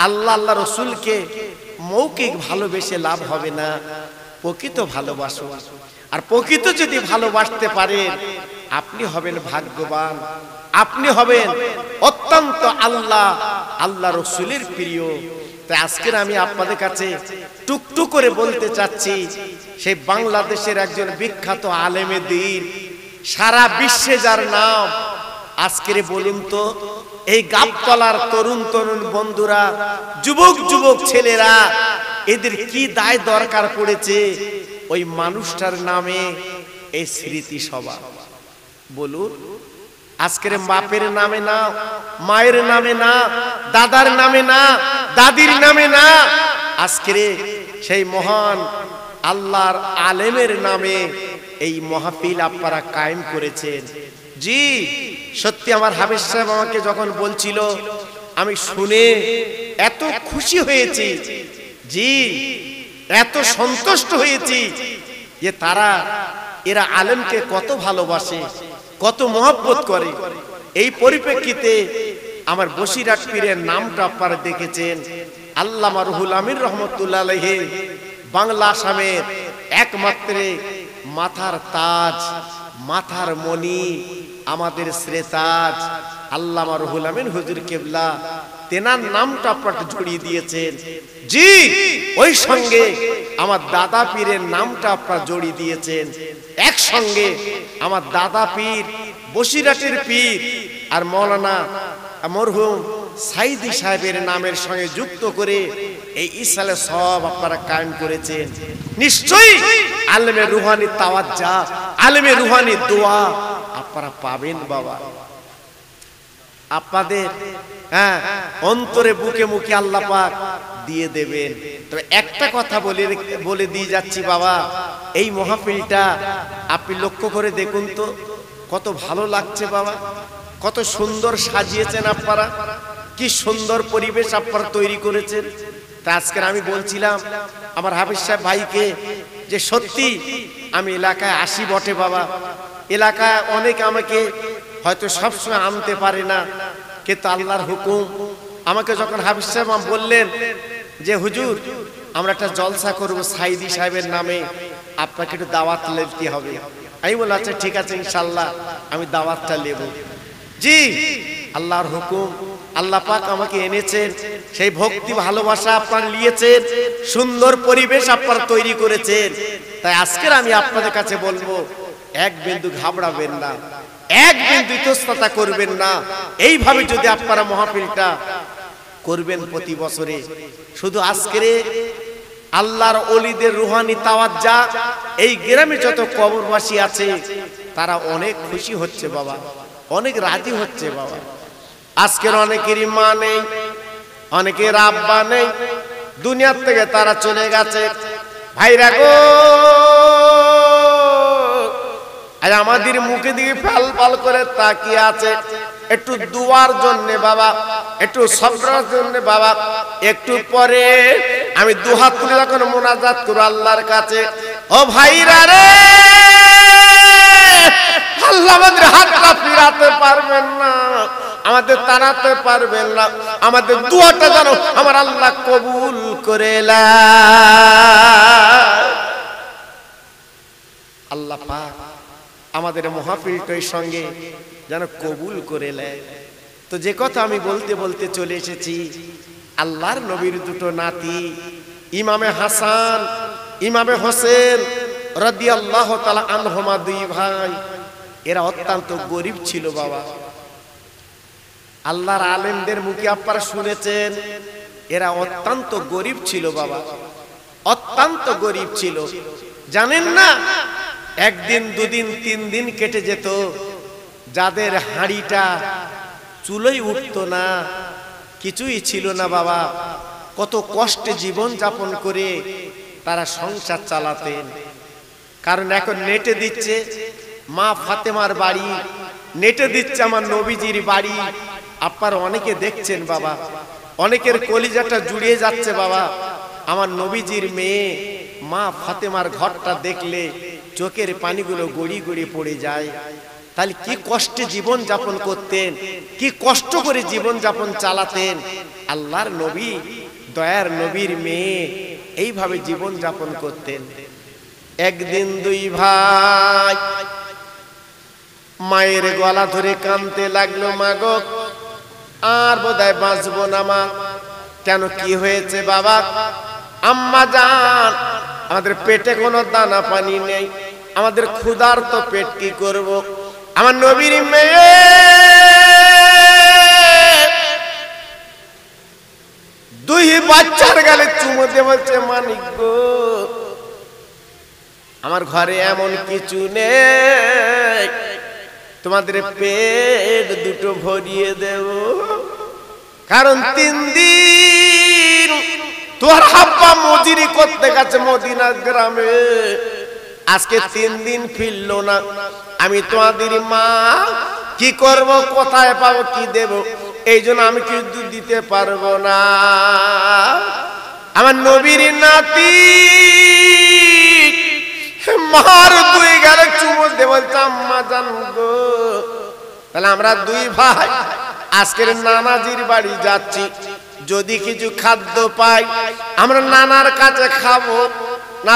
আল্লাহ আল্লাহ রসুলকে মৌখিক ভালোবেসে লাভ হবে না, প্রকৃত ভালোবাসো। আর প্রকৃত যদি ভালোবাসতে পারেন আপনি হবেন ভাগ্যবান, আপনি হবেন অত্যন্ত আল্লাহ আল্লাহ রসুলের প্রিয়। তাই আজকের আমি আপনাদের কাছে টুকটুক করে বলতে চাচ্ছি, সেই বাংলাদেশের একজন বিখ্যাত আলেমে দ্বীন, সারা বিশ্বে যার নাম, আজকের বলুন তো এই গাবতলার তরুণ তরুণ বন্ধুরা, যুবক যুবক ছেলেরা, এদের কি দায় দরকার পড়েছে ওই মানুষটার নামে এই স্মৃতি সভা? বলুন, আজকের বাপের নামে না, মায়ের নামে না, দাদার নামে না, দাদির নামে না, আজকের সেই মহান আল্লাহর আলেমের নামে এই মাহফিল আপনারা কায়েম করেছেন। জি সত্যি, আমার হাফেজ সাহেব আমাকে যখন বলছিল আমি শুনে এত খুশি হয়েছি, জি এত সন্তুষ্ট হয়েছি যে এরা আলেমকে কত ভালোবাসে, কত মহব্বত করে। এই পরিপ্রেক্ষিতে আমার বসিরহাট পীরের নামটা আপনারা দেখেছেন, আল্লামা রুহুল আমিন রহমতুল্লাহ আলাইহি, বাংলা আসামের একমাত্র মাথার তাজ, মাথার মণি, আমাদের শ্রেতাজ আল্লামা রুহুল আমিন হুজুর কেবলা, তেনার নামটা আপনারা জড়িয়ে দিয়েছেন। জি ওই সঙ্গে আমার দাদা পীরের নামটা আপনারা জড়িয়ে দিয়েছেন। একসঙ্গে আমার দাদা পীর, বসিরহাটের পীর আর মৌলানা মরহুম সাইদি সাহেবের নামের সঙ্গে যুক্ত করে এই ইসালে সব আপনারা কায়েম করেছেন। নিশ্চয়ই আলেমে রুহানি তাওয়াজ্জা, আলেমে রুহানি দোয়া আপনারা পাবেন বাবা। আপনাদের অন্তরে বুকে মুখে আল্লাহ পাক দিয়ে দেবেন। তবে একটা কথা বলে দিয়ে যাচ্ছি বাবা, এই মাহফিলটা আপনি লক্ষ্য করে দেখুন তো কত ভালো লাগছে বাবা, কত সুন্দর সাজিয়েছেন আপনারা, কি সুন্দর পরিবেশ আপনারা তৈরি করেছেন। তা আজকে আমি বলছিলাম আমার হাফেজ সাহেব ভাইকে যে সত্যি আমি এলাকায় আসি বটে বাবা, এলাকায় অনেক আমাকে হয়তো সবসময় আনতে পারে না, কিন্তু আল্লাহর হুকুম। আমাকে যখন হাফিজ সাহেব বললেন যে হুজুর আমরা একটা জলসা করব সাইদি সাহেবের নামে, আপনাকে একটু দাওয়াত নিতে হবে। আমি বললাম আচ্ছা ঠিক আছে ইনশাআল্লাহ আমি দাওয়াতটা নেব। জি, আল্লাহর হুকুম, আল্লাহ পাক আমাকে এনেছেন, সেই ভক্তি ভালোবাসা আপনার নিয়েছেন, সুন্দর পরিবেশ আপনারা তৈরি করেছেন। তাই আজকের আমি আপনাদের কাছে বলবো, এক বিন্দু ঘাবড়াবেন না, এক বিন্দু ইতস্ততা করবেন না। এইভাবে যদি আপনারা মাহফিলটা করবেন প্রতি বছরে, শুধু আজকের আল্লাহর ওলিদের রুহানি তাওয়াজ্জা, এই গ্রামে যত কবরবাসী আছে তারা অনেক খুশি হচ্ছে বাবা, অনেক রাজি হচ্ছে বাবা। আজকের অনেকেরই মা নেই, অনেকের আব্বা নেই, দুনিয়ার থেকে তারা চলে গেছে। ভাইরা গো, আর আমাদের মুখে দিকে ফাল ফাল করে তাকিয়ে আছে। একটু দুয়ার জন্য বাবা, একটু সবরার জন্য বাবা, একটু পরে আমি দুহাত তুলে যখন মোনাজাত করব আল্লাহর কাছে, ও ভাইরা রে, আল্লাহ আমাদের হাতটা ফিরাতে পারবেন না, আমাদের তাড়াতে পারবেন না, আমাদের দুয়াটা যেন আমার আল্লাহ কবুল করে আল্লাহ পাক আমাদের মাহফিলটার সঙ্গে যেন কবুল করে নেয়। তো যে কথা আমি বলতে বলতে চলে এসেছি, আল্লাহর নবীর দুটো নাতি ইমামে হাসান, ইমামে হোসেন রাদিয়াল্লাহু তাআলা আনহুমা, দুই ভাই, এরা অত্যন্ত গরিব ছিল বাবা। আল্লাহর আলেমদের মুখে আপনারা শুনেছেন, এরা অত্যন্ত গরিব ছিল বাবা, অত্যন্ত গরিব ছিল। জানেন না, একদিন দুদিন তিন দিন কেটে যেত, যাদের হাঁড়িটা চুলোই উঠতো না, কিছুই ছিল না বাবা, কত কষ্টে জীবন যাপন করে তারা সংসার চালাতেন। কারণ এখন নেটে দিচ্ছে মা ফাতেমার বাড়ি, নেটে দিচ্ছে আমার নবীজির বাড়ি, আপনারা অনেকে দেখছেন বাবা, অনেকের কলিজাটা জুড়িয়ে যাচ্ছে বাবা। আমার নবীজির মেয়ে মা ফাতেমার ঘরটা দেখলে চোখের পানিগুলো গড়ি গড়ি পড়ে যায়। তাহলে কি কষ্টে জীবন যাপন করতেন, কি কষ্ট করে জীবন যাপন চালাতেন। আল্লাহর নবী, দয়ার নবীর মেয়ে এইভাবে জীবন যাপন করতেন। একদিন দুই ভাই মায়ের গলা ধরে কাঁদতে লাগলো, মা গো আর বোধহয় বাঁচবো না মা। কেন, কি হয়েছে বাবা? আম্মা জান, আমাদের পেটে কোনো দানা পানি নেই, আমাদের ক্ষুধার তো পেট কি করব। আমার নবীর মেয়ে দুই বাচ্চার গালে চুমো দিয়ে বলছে, মানিক গো আমার ঘরে এমন কিছু নেই, তোমাদের পেট দুটো ভরিয়ে দেব। কারণ 3 দিন তোর হাব্বা মজুরি করতে গেছে মদিনা গ্রামে, আজকে 3 দিন ফিরলো না। আমি তোমাদের মা কি করব, কোথায় পাবো, কি দেব? এই জন্য আমি কিছু দিতে পারবো না। আমার নবীর নাতি মার দুই গালে চুমো দিয়ে বলছে, আম্মা জান গো, তাহলে আমরা দুই ভাই আজকের নানাজির বাড়ি যাচ্ছি, যদি কিছু খাদ্য পাই আমরা নানার কাছে খাবো,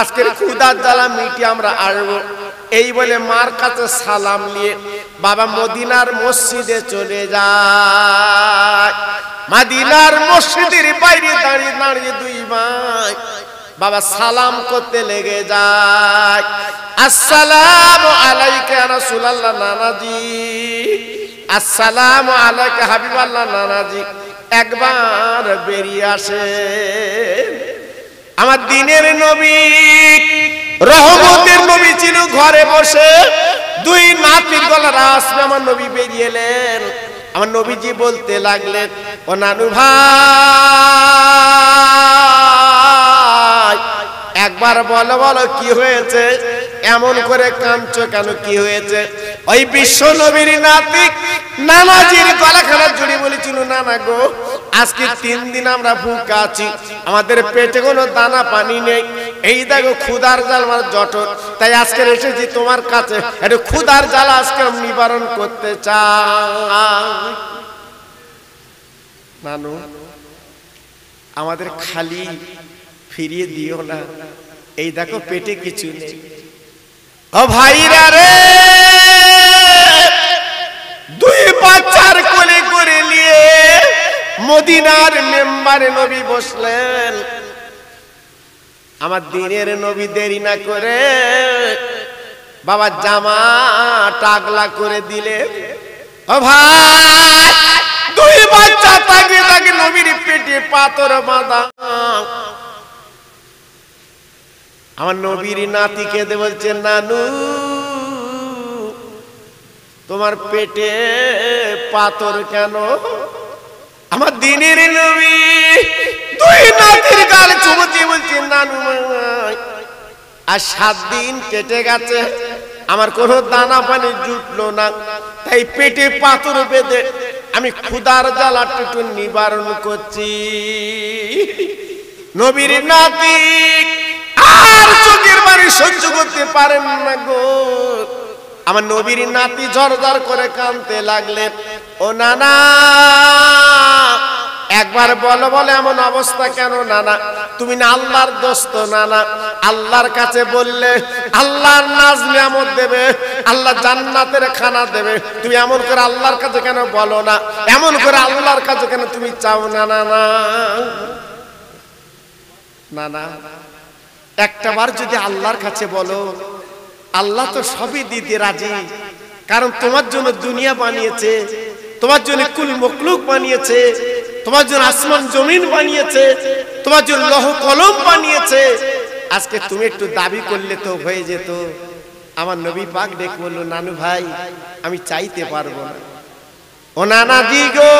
আজকের ক্ষুধার জ্বালা মিটিয়ে আমরা আসবো। এই বলে মার কাছে সালাম নিয়ে বাবা মদিনার মসজিদে চলে যায়। মদিনার মসজিদের বাইরে দাঁড়িয়ে দাঁড়িয়ে দুই ভাই বাবা সালাম করতে লেগে যায়। আসসালামু আলাইকা ইয়া রাসূলুল্লাহ নানাজি, আসসালামু আলাইকা হাবিবাল্লাহ নানাজি। একবার বেরিয়ে আসে আমার দিনের নবী, রহমতের নবী ছিল ঘরে বসে, দুই নাতির গলার আসবে আমার নবী বেরিয়ে এলেন। আমার নবীজি বলতে লাগলেন, ও নানু ভাই একবার বলো বলো কি হয়েছে, এমন করে কাঁদছো কেন, কি হয়েছে? ওই বিশ্ব নবীর নাতি নানাজির গলাখানা জুড়ে বলেছিল, নানা গো আজকে 3 দিন আমরা ভুকা আছি, আমাদের পেটে কোনো দানা পানি নেই, এই দেখো ক্ষুধার জ্বালা আমার জঠর, তাই আজকে এসেছি তোমার কাছে, একটু ক্ষুধার জ্বালা আজকে নিবারণ করতে চাই। নানু আমাদের খালি ফিরিয়ে দিও না, এই দেখো পেটে কিছু নেই। ও ভাইরা রে, দুই বাচ্চার কোলে করে নিয়ে মদিনার মেম্বারে নবী বসলেন। আমার দিনের নবী দেরি না করে বাবা জামা টাগলা করে দিলে। ও ভাই, দুই বাচ্চা তাকে তাকে নবীর পেটে পাথর বাঁধা। আমার নবীর নাতি কেঁদে বলছে, নানু তোমার পেটে পাথর কেন? আমার দিনের নবী দুই নাতির গাল চুমুতে বলছে, নানু আর 7 দিন কেটে গেছে, আমার কোনো দানা পানি জুটলো না, তাই পেটে পাথর বেঁধে আমি ক্ষুধার জ্বালাটা একটু নিবারণ করছি। নবীর নাতি আর চোখের পানি সহ্য করতে পারেন না গো। আমার নবীর নাতি ঝরঝর করে কাঁদতে লাগলেন। ও নানা একবার বলো, বলে এমন অবস্থা কেন নানা? তুমি না আল্লাহর দোস্ত নানা, আল্লাহর কাছে বললে আল্লাহর নাজ নিয়ামত দেবে, আল্লাহ জান্নাতের খানা দেবে, তুমি এমন করে আল্লাহর কাছে কেন বলো না? এমন করে আল্লাহর কাছে কেন তুমি চাও না? নানা নানা একটা বার যদি আল্লাহর কাছে বলো, আল্লাহ তো সবই দিতে রাজি, কারণ তোমার জন্য দুনিয়া বানিয়েছে, তোমার জন্য কুল মখলুক বানিয়েছে, তোমার জন্য আসমান জমিন বানিয়েছে, তোমার জন্য লৌহ কলম বানিয়েছে। আজকে তুমি একটু দাবি করলে তো হয়ে যেত। আমার নবী পাক ডেকে বলল, নানু ভাই আমি চাইতে পারবো না। ও নানাজি গো,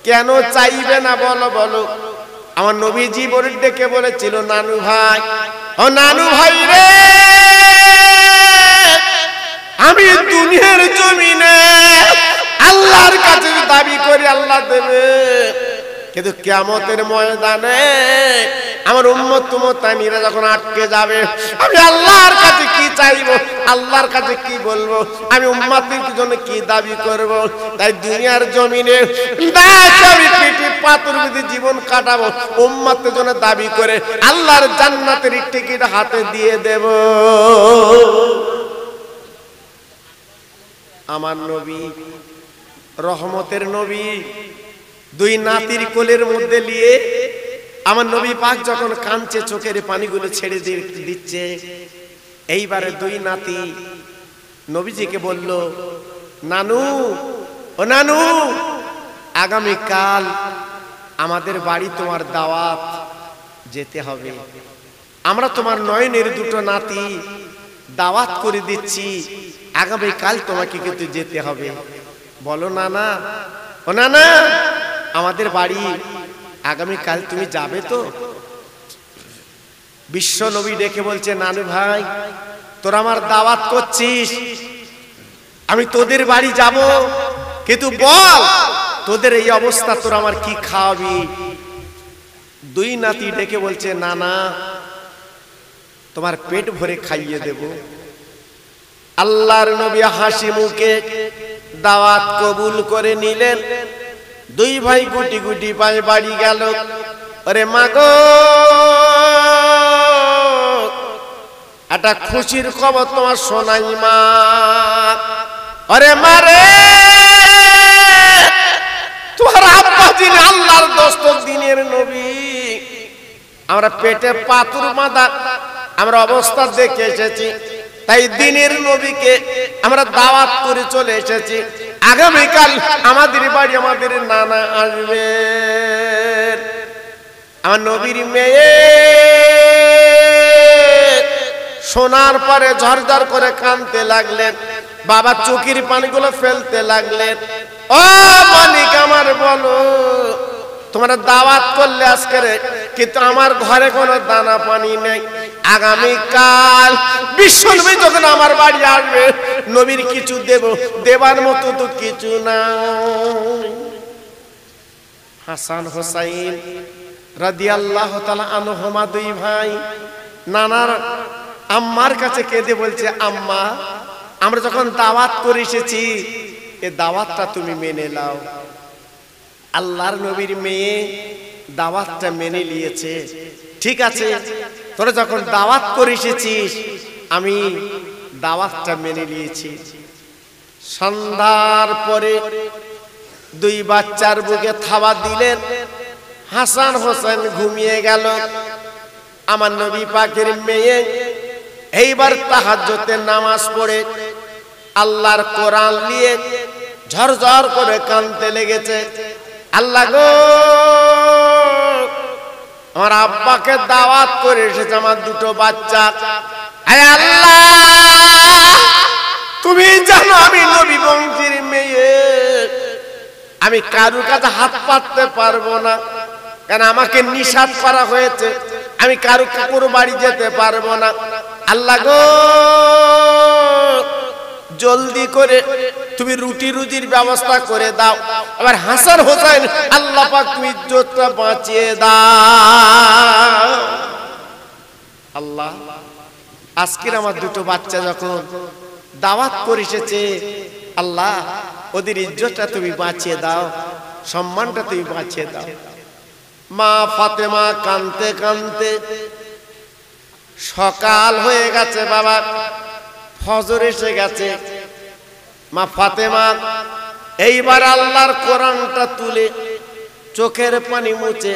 কেন চাইবে না বলো বলো? আমার নবীজি বলে ডেকে বলেছিল, নানু ভাই, ও নানু ভাই রে, আমি দুনিয়ার জমিনে আল্লাহর কাছে দাবি করি আল্লাহ দেবে, কিন্তু কিয়ামতের ময়দানে আমার উম্মত উম্মতানিরা যখন আটকে যাবে, আমি আল্লাহর কাছে কি চাইবো, আল্লাহর কাছে কি বলবো, আমি উম্মতের জন্য কি দাবি করব? তাই দুনিয়ার জমিনে আমি পেটে পাথর বেঁধে জীবন কাটাবো, উম্মতের জন্য দাবি করে আল্লাহর জান্নাতের টিকিট হাতে দিয়ে দেব। আমার নবী রহমতের নবী দুই নাতির কোলের মধ্যে নিয়ে আমার নবী পাক যখন কাঁদছে, চোখের পানিগুলো ছেড়ে দিচ্ছে, এইবারে দুই নাতি নবীজিকে বলল, নানু ও নানু, আগামীকাল আমাদের বাড়ি তোমার দাওয়াত, যেতে হবে। আমরা তোমার নয়নের দুটো নাতি দাওয়াত করে দিচ্ছি, আগামীকাল তোমাকে কিন্তু যেতে হবে। বলো নানা, ও নানা আমাদের বাড়ি আগামীকাল তুমি যাবে তো? বিশ্ব নবী ডেকে বলছে, নানু ভাই তোরা আমার দাওয়াত করছিস, আমি তোদের বাড়ি যাব, কিন্তু বল তোদের এই অবস্থা তোরা আমার কি খাওয়াবি? দুই নাতি ডেকে বলছে, নানা তোমার পেট ভরে খাইয়ে দেব। আল্লাহর নবী হাসি মুখে দাওয়াত কবুল করে নিলেন। দুই ভাই গুটি গুটি পায়ে বাড়ি গেল। ওরে মাগো, একটা খুশির খবর তোমার শোনাই মা। আরে মারে, তোমার আব্বা যিনি আল্লাহর দোস্ত দিনের নবী, আমরা পেটে পাথর বাঁধা আমরা অবস্থা দেখে এসেছি, তাই দিনের নবীকে আমরা দাওয়াত করে চলে এসেছি, আগামীকাল আমাদের বাড়ি আমাদের নানা আসবে। আমার নবীর মেয়ে শোনার পরে ঝরঝর করে কাঁদতে লাগলেন, বাবা চোখের পানিগুলো ফেলতে লাগলেন। ও মালিক আমার বলো, তোমরা দাওয়াত করলে আজকে, কিন্তু আমার ঘরে কোনো দানা পানি নেই, আগামীকাল বিশ্ব নবী যখন আমার বাড়ি আসবে, নবীর কিছু দেব, দেবার মতো তো কিছু না। হাসান হোসাইন রাদিয়াল্লাহু তাআলা আনহুমা দুই ভাই নানার আম্মার কাছে কেঁদে বলছে, আম্মা আমরা যখন দাওয়াত করে এসেছি, এ দাওয়াতটা তুমি মেনে নাও। আল্লাহর নবীর মেয়ে দাওয়াতটা মেনে নিয়েছে। ঠিক আছে, তোরা যখন দাওয়াত করে এসেছিস আমি দাওয়াতটা মেনে নিয়েছি। সন্ধ্যার পরে দুই বাচ্চার বুকে থাবা দিলেন। হাসান হোসেন ঘুমিয়ে গেল। আমার নবী পাকের মেয়ে এইবার তাহাজ্জুদের নামাজ পড়ে আল্লাহর কোরআন নিয়ে ঝরঝর করে কাঁদতে লেগেছে। আল্লাহ গো, আমার আব্বাকে দাওয়াত করে এসেছে আমার দুটো বাচ্চা। আরে আল্লাহ, তুমি জানো আমি নবী বংশের মেয়ে, আমি কারুর কাছে হাত পাততে পারবো না, কারণ আমাকে নিষেধ করা হয়েছে। আমি কারু কাকুর বাড়ি যেতে পারবো না। আল্লাহ গো, জলদি করে তুমি রুটি রুজির ব্যবস্থা করে দাও। আবার হাসান হোসেন আল্লাহ পাক তুমি ইজ্জতটা বাঁচিয়ে দাও। আল্লাহ, আজকের আমার দুটো বাচ্চা যখন দাওয়াত করে এসেছে, আল্লাহ ওদের ইজ্জতটা তুমি বাঁচিয়ে দাও, সম্মানটা তুমি বাঁচিয়ে দাও। মা ফাতেমা কাঁদতে কাঁদতে, সকাল হয়ে গেছে বাবা, ফজর এসে গেছে। মা ফাতেমা এইবার আল্লাহর কোরআনটা তুলে চোখের পানি মুছে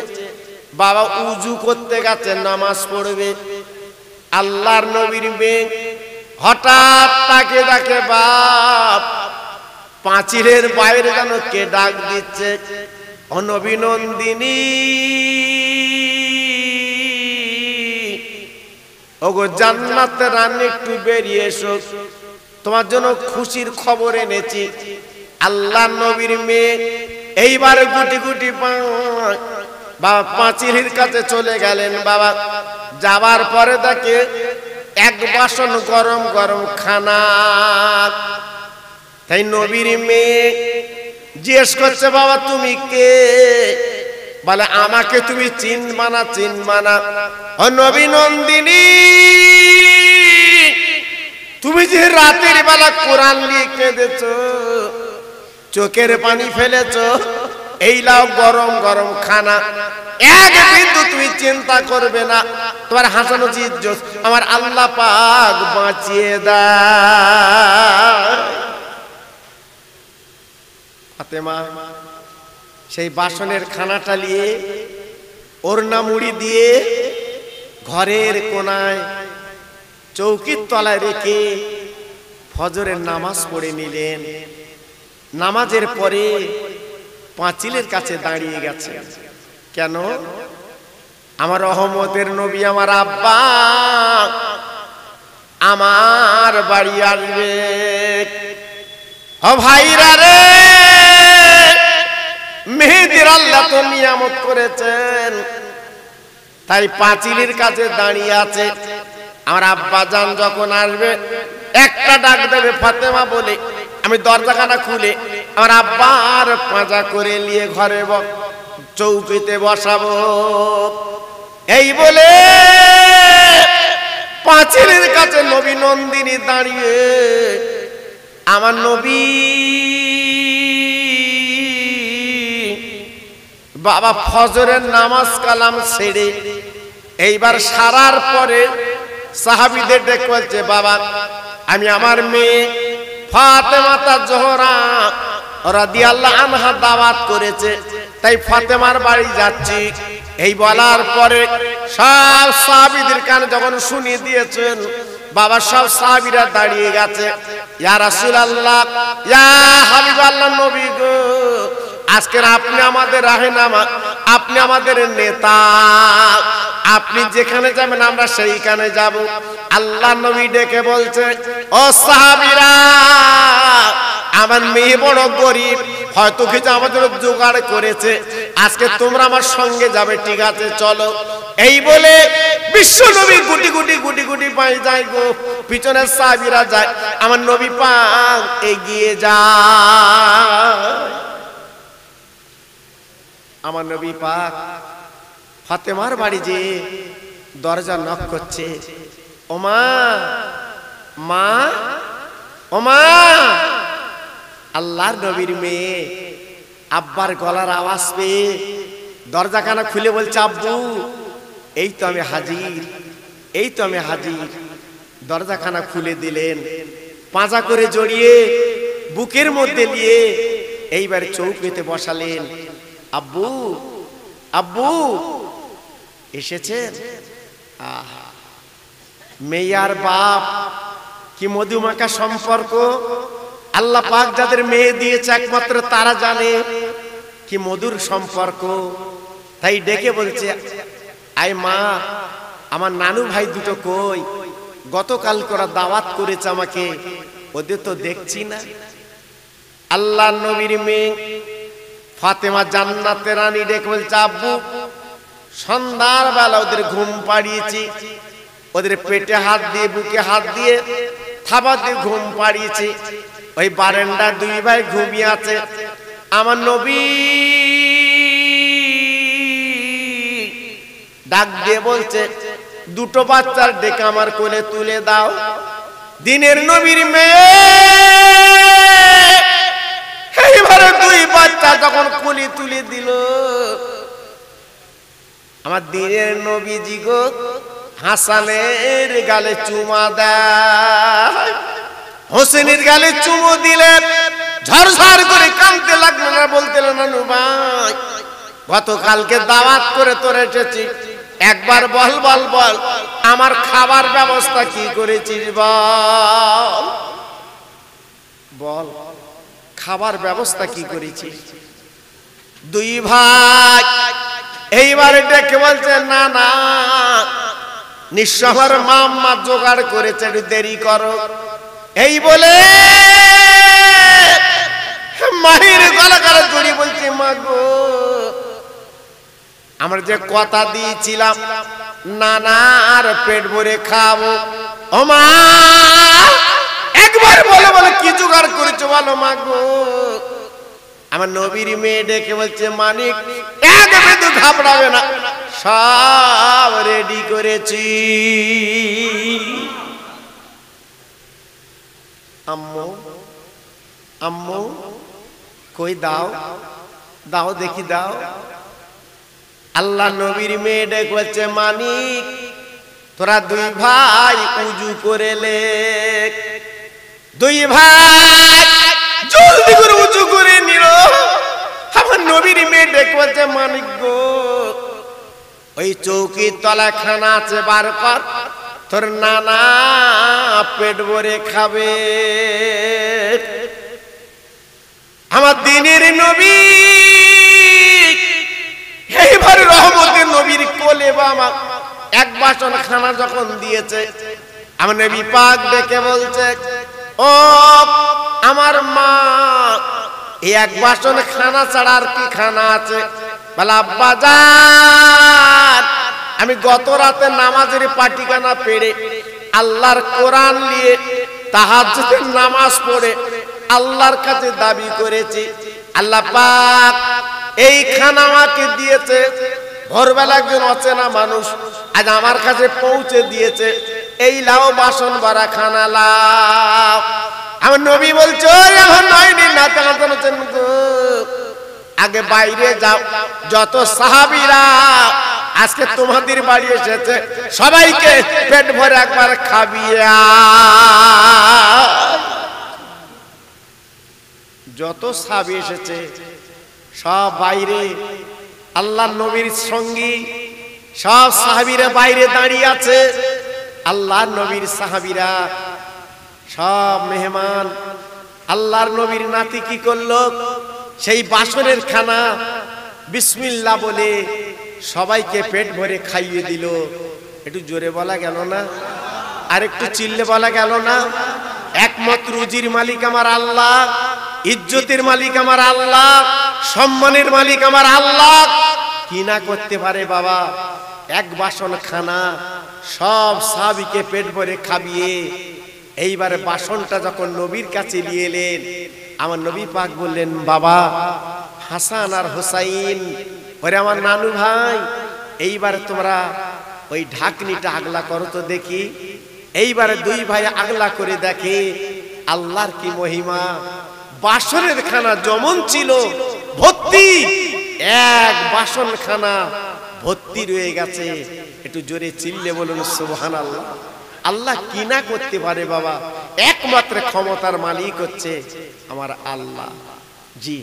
বাবা উজু করতে গেছে, নামাজ পড়বে। আল্লাহর নবীর মেয়ে হঠাৎ তাকে ডাকে, বাপ পাঁচিলের বাইরে যেন কে ডাক দিচ্ছে, ও নবী নন্দিনী, ওগো জান্নাতের রানী একটু বেরিয়ে এসো, তোমার জন্য খুশির খবর এনেছি। আল্লাহ নবীর মেয়ে এইবার গুটি গুটি বাবা পাঁচিলের কাছে চলে গেলেন। বাবা যাবার পরে দেখে এক বাসন গরম গরম খানা। তাই নবীর মেয়ে জিজ্ঞেস করছে, বাবা তুমি কে? বলে আমাকে তুমি চিনবা না, চিনবা না। ও নবী নন্দিনী, তুমি যে রাতের বেলা কোরআন নিয়ে কেঁদেছো, চোখের পানি ফেলেছো, এই লাও গরম গরম খানা, এক বিন্দু তুমি চিন্তা করবে না, তোমার হাসানো ইজ্জত আমার আল্লাহ পাক বাঁচিয়ে দেয়। ফাতেমা সেই বাসনের খানাটা নিয়ে ওড়না মুড়ি দিয়ে ঘরের কোনায় চৌকির তলায় রেখে ফজরের নামাজ পড়ে নিলেন। নামাজের পরে পাঁচিলের কাছে দাঁড়িয়ে গেছে। কেন? আমার রহমতের নবী আমার আব্বা আমার বাড়ি আসবে। ও ভাইরা রে, মেহেদির আল্লাহ তো নিয়ামত করেছেন, তাই পাঁচিলের কাছে দাঁড়িয়ে আছে। আমার আব্বা জান যখন আসবে একটা ডাক দেবে ফাতেমা বলে, আমি দরজাখানা খুলে আমার আব্বার পাঁজা করে নিয়ে ঘরে চৌকিতে বসাবো। এই বলে পাঁচিলের কাছে নবী নন্দিনী দাঁড়িয়ে আমার নবী বাবা ফজরের নামাজ কালাম ছেড়ে এইবার সারার পরে সাহাবীদের ডেকে বলছে, বাবা আমি আমার মেয়ে ফাতেমা জোহরা রাদিয়াল্লাহু আনহা দাওয়াত করেছে, তাই ফাতেমার বাড়ি যাচ্ছি। এই বলার পরে সব সাহাবীদের কানে যখন শুনিয়ে দিয়েছেন, বাবা সব সাহাবীরা দাঁড়িয়ে গেছে। ইয়া রাসূলুল্লাহ, ইয়া হাবিবাল্লাহ, নবী গো, আজকের আপনি আমাদের রাহেনামা, আপনি আমাদের নেতা, আপনি যেখানে যাবেন আমরা সেইখানে যাব। আল্লাহ নবী ডেকে বলছে, ও সাহাবীরা, আমার মেয়ে বড় গরিব, হয়তো কিছু আমাদের জোগাড় করেছে, আজকে তোমরা আমার সঙ্গে যাবে, ঠিক আছে চলো। এই বলে বিশ্ব নবী গুটি গুটি গুটি গুটি পায়ে যায় গো, পিছনে সাহাবীরা যায়, আমার নবী পাক এগিয়ে যায়। আমার নবী পাক ফাতেমার বাড়ি যে দরজা নক করছে, ওমা মা, ওমা, আল্লাহর নবীর মেয়ে আব্বার গলার আওয়াজ পেয়ে দরজাখানা খুলে বলছে, আব্বু এই তো আমি হাজির, এই তো আমি হাজির। দরজাখানা খুলে দিলেন, পাঁজা করে জড়িয়ে বুকের মধ্যে নিয়ে এইবার চৌকিতে বসালেন। আব্বু আব্বু এসেছেন? আহা, মেয়ে আর বাপ কি মধুমাখা সম্পর্ক। আল্লাহ পাক যাদের মেয়ে দিয়েছে একমাত্র তারা জানে কি মধুর সম্পর্ক। তাই ডেকে বলছে, আয় মা, আমার নানু ভাই দুটো কই? গতকাল করা দাওয়াত করেছে আমাকে, ওদের তো দেখছি না। আল্লাহ নবীর মেয়ে ফাতেমা জান্নাতের রানী ডেকে বলছে, আব্বু সন্ধ্যার বেলা ওদের ঘুম পাড়িয়েছি, ওদের পেটে হাত দিয়ে বুকে হাত দিয়ে থাবা দিয়ে ঘুম পাড়িয়েছি। ওই বারান্দার দুই ভাই ঘুমিয়ে আছে। আমার নবী ডাক দিয়ে বলছে, দুটো বাচ্চার ডেকে আমার কোলে তুলে দাও। দিনের নবীর মেয়ে এইবারে দুই বাচ্চা যখন কোলে তুলে দিল, আমার দিনের নবীজি গো হাসানের গালে চুমা দেয়, হোসেনের গালে চুমো দিলেন। ঝরঝর করে কাঁদতে লাগলো, না বলতে নানু ভাই গতকালকে দাওয়াত করে তোর এসেছি, একবার বল বল বল আমার খাবার ব্যবস্থা কি করেছিস বল বল, খাবার ব্যবস্থা কি করেছিস? দুই ভাই এইবারে ডেকে বলছে, না না নিশ্চয় আমার মাম্মা জোগাড় করেছে, একটু দেরি করো। এই বলে মায়ের গলা করে জড়ি বলছে, মা গো আমরা যে কথা দিয়েছিলাম নানার পেট ভরে খাবো, ও মা একবার বলে বলে কি জোগাড় করেছো বলো মা গো। আমার নবীর মেয়ে ডেকে বলছে, মানিক এক বিন্দু ঘাবড়াবে না, সব রেডি করেছি। আম্মু আম্মু কই দাও দাও দেখি দাও। আল্লাহ নবীর মেয়ে ডেকে বলছে, মানিক তোরা দুই ভাই উজু করে লে। দুই ভাই জলদি করে উজু করে নিল। আমার নবীর মেয়ে ডেকে বলছে, মানিক গো ওই চৌকির তলা খানা আছে, বার কর, তোর নানা পেট ভরে খাবে। আমার দিনের নবী এইবার রহমতের নবীর কোলে বাবা এক বাসন খানা যখন দিয়েছে, আমার নবী পাক ডেকে বলছে, ও আমার মা এই এক বাসন খানা ছাড়া আর কি খানা আছে? বলে, আব্বা জান আমি গত রাতে নামাজের পাটিখানা পেড়ে আল্লাহর কোরআন নিয়ে তাহাজ্জুদের নামাজ পড়ে আল্লাহর কাছে দাবি করেছি, আল্লাহ পাক এই খানা আমাকে দিয়েছে। ভোরবেলা একজন অচেনা মানুষ আজ আমার কাছে পৌঁছে দিয়েছে, এই লাও বাসন ভরা খানা লাও। আমার নবী বলছে, এখন নয় না জানাচ্ছেন গো, আগে বাইরে যাও, যত সাহাবীরা আজকে তোমাদের বাড়ি এসেছে সবাইকে পেট ভরে একবার খাবিয়ে। যত সাহাবী এসেছে সব বাইরে, আল্লাহ নবীর সঙ্গী সব সাহাবীরা বাইরে দাঁড়িয়ে আছে। আল্লাহ নবীর সাহাবীরা সব মেহমান। আল্লাহর নবীর নাতি কি করলো? সেই বাসনের খানা বিসমিল্লাহ বলে সবাইকে পেট ভরে খাইয়ে দিল। একটু জোরে বলা গেল না? আর একটু চিল্লে বলা গেল না? একমাত্র রুজির মালিক আমার আল্লাহ, ইজ্জতের মালিক আমার আল্লাহ, সম্মানের মালিক আমার আল্লাহ। কি না করতে পারে বাবা? এক বাসন খানা সব সাহাবীকে পেট ভরে খাবিয়ে এইবারে বাসনটা যখন নবীর কাছে নিয়ে এলেন, আমার নবী পাক বললেন, বাবা হাসান আর হোসাইন, ওরে আমার নানু ভাই, এইবারে তোমরা ওই ঢাকনিটা আগলা করো তো দেখি। এইবারে দুই ভাই আগলা করে দেখে, আল্লাহর কি মহিমা! বাসনের খানা যেমন ছিল ভর্তি, এক বাসনখানা ভর্তি রয়ে গেছে। একটু জোরে চিল্লে বলুন সুবহানাল্লাহ। আল্লাহ কি না করতে পারে বাবা, একমাত্র ক্ষমতার মালিক হচ্ছে আমার আল্লাহ। জি,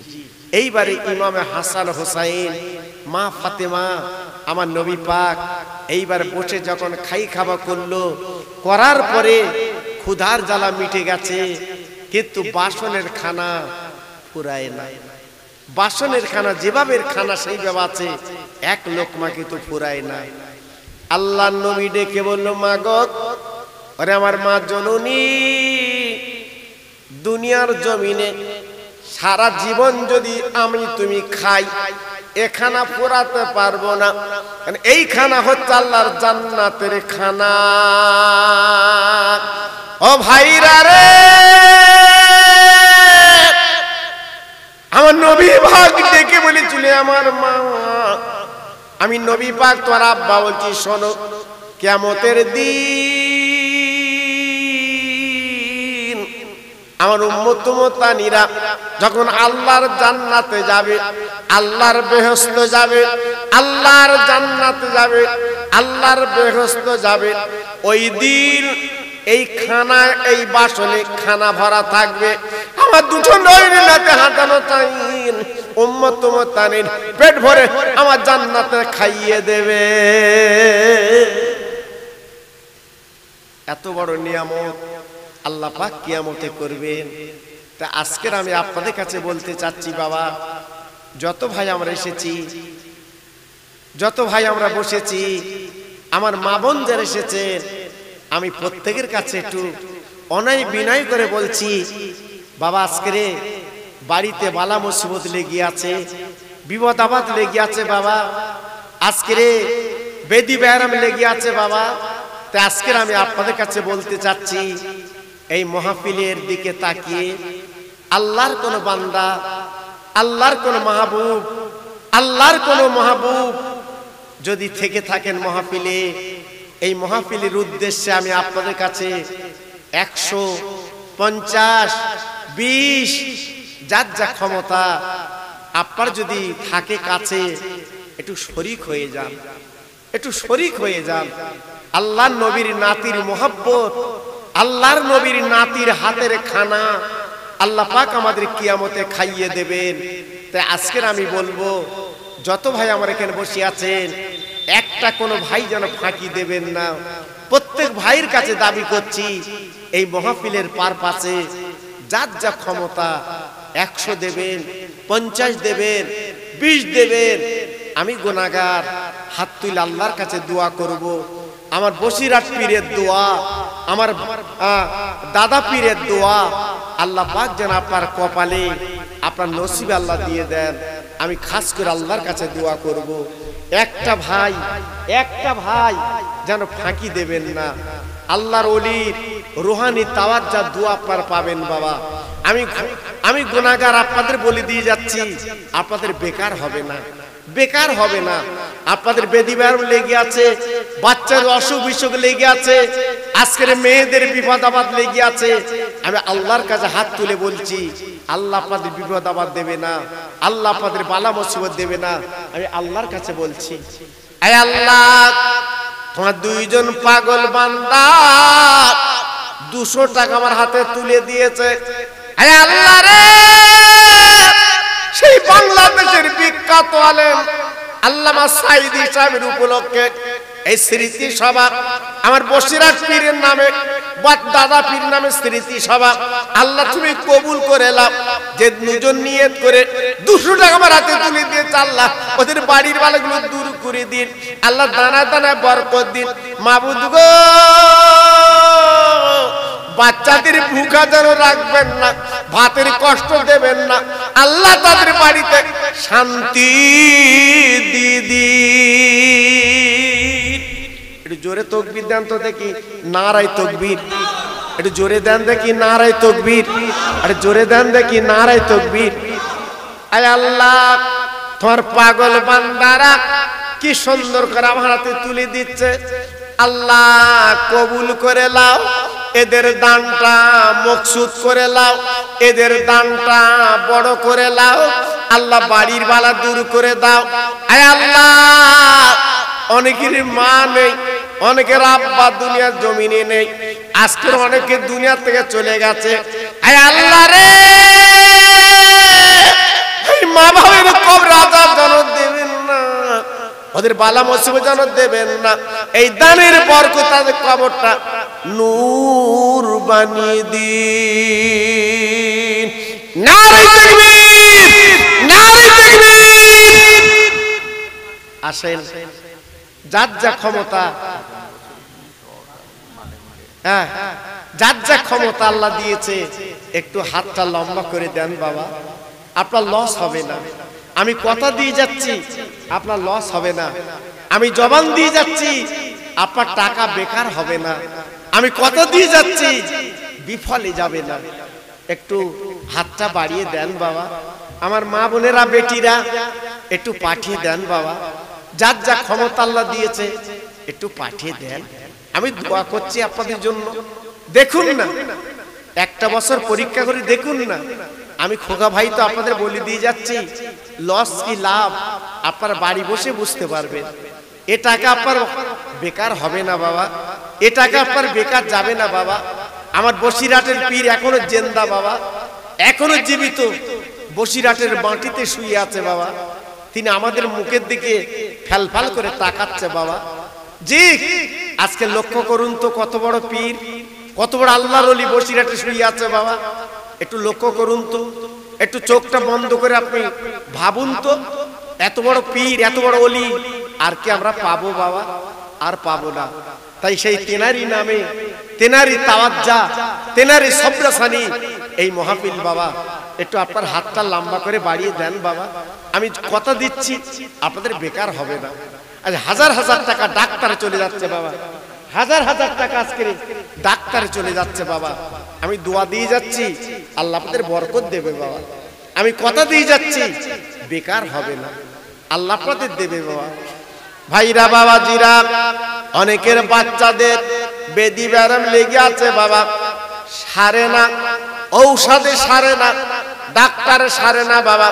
এইবারে ইমামে হাসান হোসাইন, মা ফাতেমা, আমার নবী পাক এইবার বসে যখন খাই খাওয়া করলো, করার পরে ক্ষুধার জ্বালা মিটে গেছে, কিন্তু বাসনের খানা ফুরায় না। বাসনের খানা যেভাবে খানা সেইভাবে আছে, এক লোকমা কিন্তু ফুরায় না। আল্লাহ নবী ডেকে বলল, মা গো, আরে আমার মা জননী, দুনিয়ার জমিনে সারা জীবন যদি আমি তুমি খাই, এ খানা পোড়াতে পারবো না, কারণ এই খানা হচ্ছে আল্লাহর জান্নাতের খানা। ও ভাইরা রে, আমার নবী পাক ডেকে বলেছিল, আমার মা, আমি নবী পাক তোমার আব্বা বলছি, শোনো, কিয়ামতের দিন আমার উম্মত উম্মতানিরা যখন আল্লাহর জান্নাতে যাবে, আল্লাহর বেহেশত যাবে, আল্লাহর জান্নাতে যাবে, আল্লাহর বেহেশত যাবে, ওই দিন এই খানা, এই বাসনে খানা ভরা থাকবে। আমার দুটো নয়নাতে হাঁটানো চাই, উম্মত উম্মতানির পেট ভরে আমার জান্নাতে খাইয়ে দেবে। এত বড় নিয়ামত আল্লাহ পাক কিয়ামতে করবেন। তা আজকের আমি আপনাদের কাছে বলতে চাচ্ছি বাবা, যত ভাই আমরা এসেছি, যত ভাই আমরা বসেছি, আমার মা বোন যারা এসেছেন, আমি প্রত্যেকের কাছে একটু অনায় বিনয় করে বলছি, বাবা আজকের বাড়িতে বালা মুসিবত লেগে আছে, বিপদ আপদ লেগে আছে বাবা, আজকের বেদি ব্যারাম লেগে আছে বাবা। তাই আজকের আমি আপনাদের কাছে বলতে চাচ্ছি, এই মাহফিলের দিকে তাকিয়ে আল্লাহর কোন বান্দা, আল্লাহর কোন মাহবুব, আল্লাহর কোন মাহবুব যদি থেকে থাকেন মাহফিলে, এই মাহফিলের উদ্দেশ্যে আমি আপনাদের কাছে 100, 50, 20 যার যা ক্ষমতা আপনার যদি থাকে কাছে, একটু শরীক হয়ে যান, একটু শরীক হয়ে যান। আল্লাহর নবীর নাতির মোহাব্বত, আল্লাহর নবীর নাতির হাতের খানা আল্লাহ পাক আমাদের কিয়ামতে খাইয়ে দেবেন। তাই আজকের আমি বলবো, যত ভাই আমার এখানে বসে আছেন, একটা কোনো ভাই যেন ফাঁকি দেবেন না। প্রত্যেক ভাইয়ের কাছে দাবি করছি, এই মাহফিলের পারপাসে যার যা ক্ষমতা 100 দেবেন, 50 দেবেন, 20 দেবেন। আমি গুনাহগার, হাত তুলে আল্লাহর কাছে দোয়া করব। আমার বসিরহাট পীরের দোয়া, আমার দাদা পীরের দোয়া, আল্লাহ পাক যেন আপনার কপালে, আপনার নসিবে আল্লাহ দিয়ে দেন। আমি খাস করে আল্লাহর কাছে দোয়া করব, একটা ভাই, একটা ভাই যেন ফাঁকি দেবেন না। আল্লাহর ওলির রুহানি তাওয়াজ্জা দোয়া আপনারা পাবেন বাবা। আমি গুনাহগার, আপনাদের বলে দিয়ে যাচ্ছি, আপনাদের বেকার হবে না, বেকার হবে না। আপনাদের বেদি ব্যায়াম লেগে আছে, বাচ্চার অসুখ বিসুখ লেগে আছে, আজকের মেয়েদের বিপদ আপদ লেগে আছে। আমি আল্লাহর কাছে হাত তুলে বলছি, আল্লাহ আপনাদের বিপদ আপদ দেবে না, আল্লাহ আপনাদের বালা মুসিবত দেবে না। আমি আল্লাহর কাছে বলছি, আয় আল্লাহ, তোমার দুইজন পাগল বান্দা 200 টাকা আমার হাতে তুলে দিয়েছে। আয় আল্লাহ রে, সেই বাংলাদেশের বিখ্যাত আলেম আল্লামা সাইদি সাহেবের উপলক্ষে এই স্মৃতি সভা, আমার বসিরহাট পীরের নামে, দাদা পীর নামে স্মৃতি সভা আল্লাহ তুমি কবুল করে নাও। যে দুজন নিয়ত করে 200 টাকা আমার হাতে তুলে দিয়েছে, আল্লাহ ওদের বাড়ির বালাগুলো দূর করে দিন, আল্লাহ দানা দানা বরকত দিন। মাবুদ গো, বাচ্চাদের ভুখা যেন রাখবেন না, ভাতের কষ্ট দেবেন না, আল্লাহ তাদের বাড়িতে শান্তি দিদি। একটু জোরে তাকবীর দেন তো দেখি, নারায়ে তাকবীর। একটু জোরে দেন দেখি, নারায়ে তাকবীর। আরে জোরে দেন দেখি, নারায়ে তাকবীর। আয় আল্লাহ, তোমার পাগল বান্দারা কি সুন্দর করে আমার হাতে তুলে দিচ্ছে, আল্লাহ কবুল করে নাও। এদের দানটা মকসুদ করে নাও, এদের দানটা বড় করে নাও। আল্লাহ বাড়ির বালা দূর করে দাও। আয় আল্লাহ, অনেকের মা নেই, অনেকের আব্বা দুনিয়ার জমিনে নেই, আজকের অনেকে দুনিয়া থেকে চলে গেছে। আয় আল্লাহ রে, মা বাবার কবর আযাব যেন দেবেন না, ওদের বালা মুসিবত যেন দেবেন না। এই দানের বরকত তাদের কবরটা নূর বানিয়ে দিন। নারে তাকবীর, নারে তাকবীর। আসেন, যার যা ক্ষমতা, হ্যাঁ যার যা ক্ষমতা আল্লাহ দিয়েছে, একটু হাতটা লম্বা করে দেন বাবা, আপনার লস হবে না। আমি কথা দিয়ে যাচ্ছি, আপনার লস হবে না। আমি জবান দিয়ে যাচ্ছি, আপনার টাকা বেকার হবে না। আমি কথা দিয়ে যাচ্ছি, বিফলে যাবে না। একটু হাতটা বাড়িয়ে দেন বাবা। আমার মা বোনেরা, বেটিরা একটু পাঠিয়ে দেন বাবা। যার যা ক্ষমতা আল্লাহ দিয়েছে একটু পাঠিয়ে দেন। আমি দোয়া করছি আপনাদের জন্য। দেখুন না, একটা বছর পরীক্ষা করে দেখুন না। আমি খোকা ভাই তো আপনাদের বলে দিয়ে যাচ্ছি, লস কি লাভ আপনারা বাড়ি বসে বুঝতে পারবেন। এ টাকা আপনার বেকার হবে না বাবা, এ টাকা আপনার বেকার যাবে না বাবা। আমার বসিরহাটের পীর এখনো জিন্দা বাবা, এখনো জীবিত, বসিরহাটের মাটিতে শুয়ে আছে বাবা। তিনি আমাদের মুখের দিকে ফ্যালফাল করে তাকাচ্ছে বাবা। জি, আজকে লক্ষ্য করুন তো, কত বড় পীর, কত বড় আল্লাহর ওলি বসিরহাটে শুয়ে আছে বাবা। একটু লক্ষ্য করুন তো, একটু চোখটা বন্ধ করে আপনি ভাবুন তো, এত বড় পীর, এত বড় ওলি আর কি আমরা পাবো বাবা? আর পাবো না। তাই সেই তেনারি নামে, তেনারি তাওয়াজ্জা, তেনারি সব্রসানি এই মাহফিল বাবা, একটু আপনার হাতটা লম্বা করে বাড়িয়ে দেন বাবা। আমি কথা দিচ্ছি আপনাদের বেকার হবে না। আজ হাজার হাজার টাকা ডাক্তারে চলে যাচ্ছে বাবা, হাজার হাজার টাকা আজকে ডাক্তারে চলে যাচ্ছে বাবা। আমি দোয়া দিয়ে যাচ্ছি, আল্লাহ আপনাদের বরকত দেবে বাবা। আমি কথা দিয়ে যাচ্ছি, বেকার হবে না, আল্লাহ আপনাদের দেবে বাবা। ভাইরা, বাবাজিরা, অনেকের বাচ্চাদের বেদি ব্যারাম লেগে আছে বাবা, সারে না, ঔষধে সারে না, ডাক্তারে সারে না বাবা।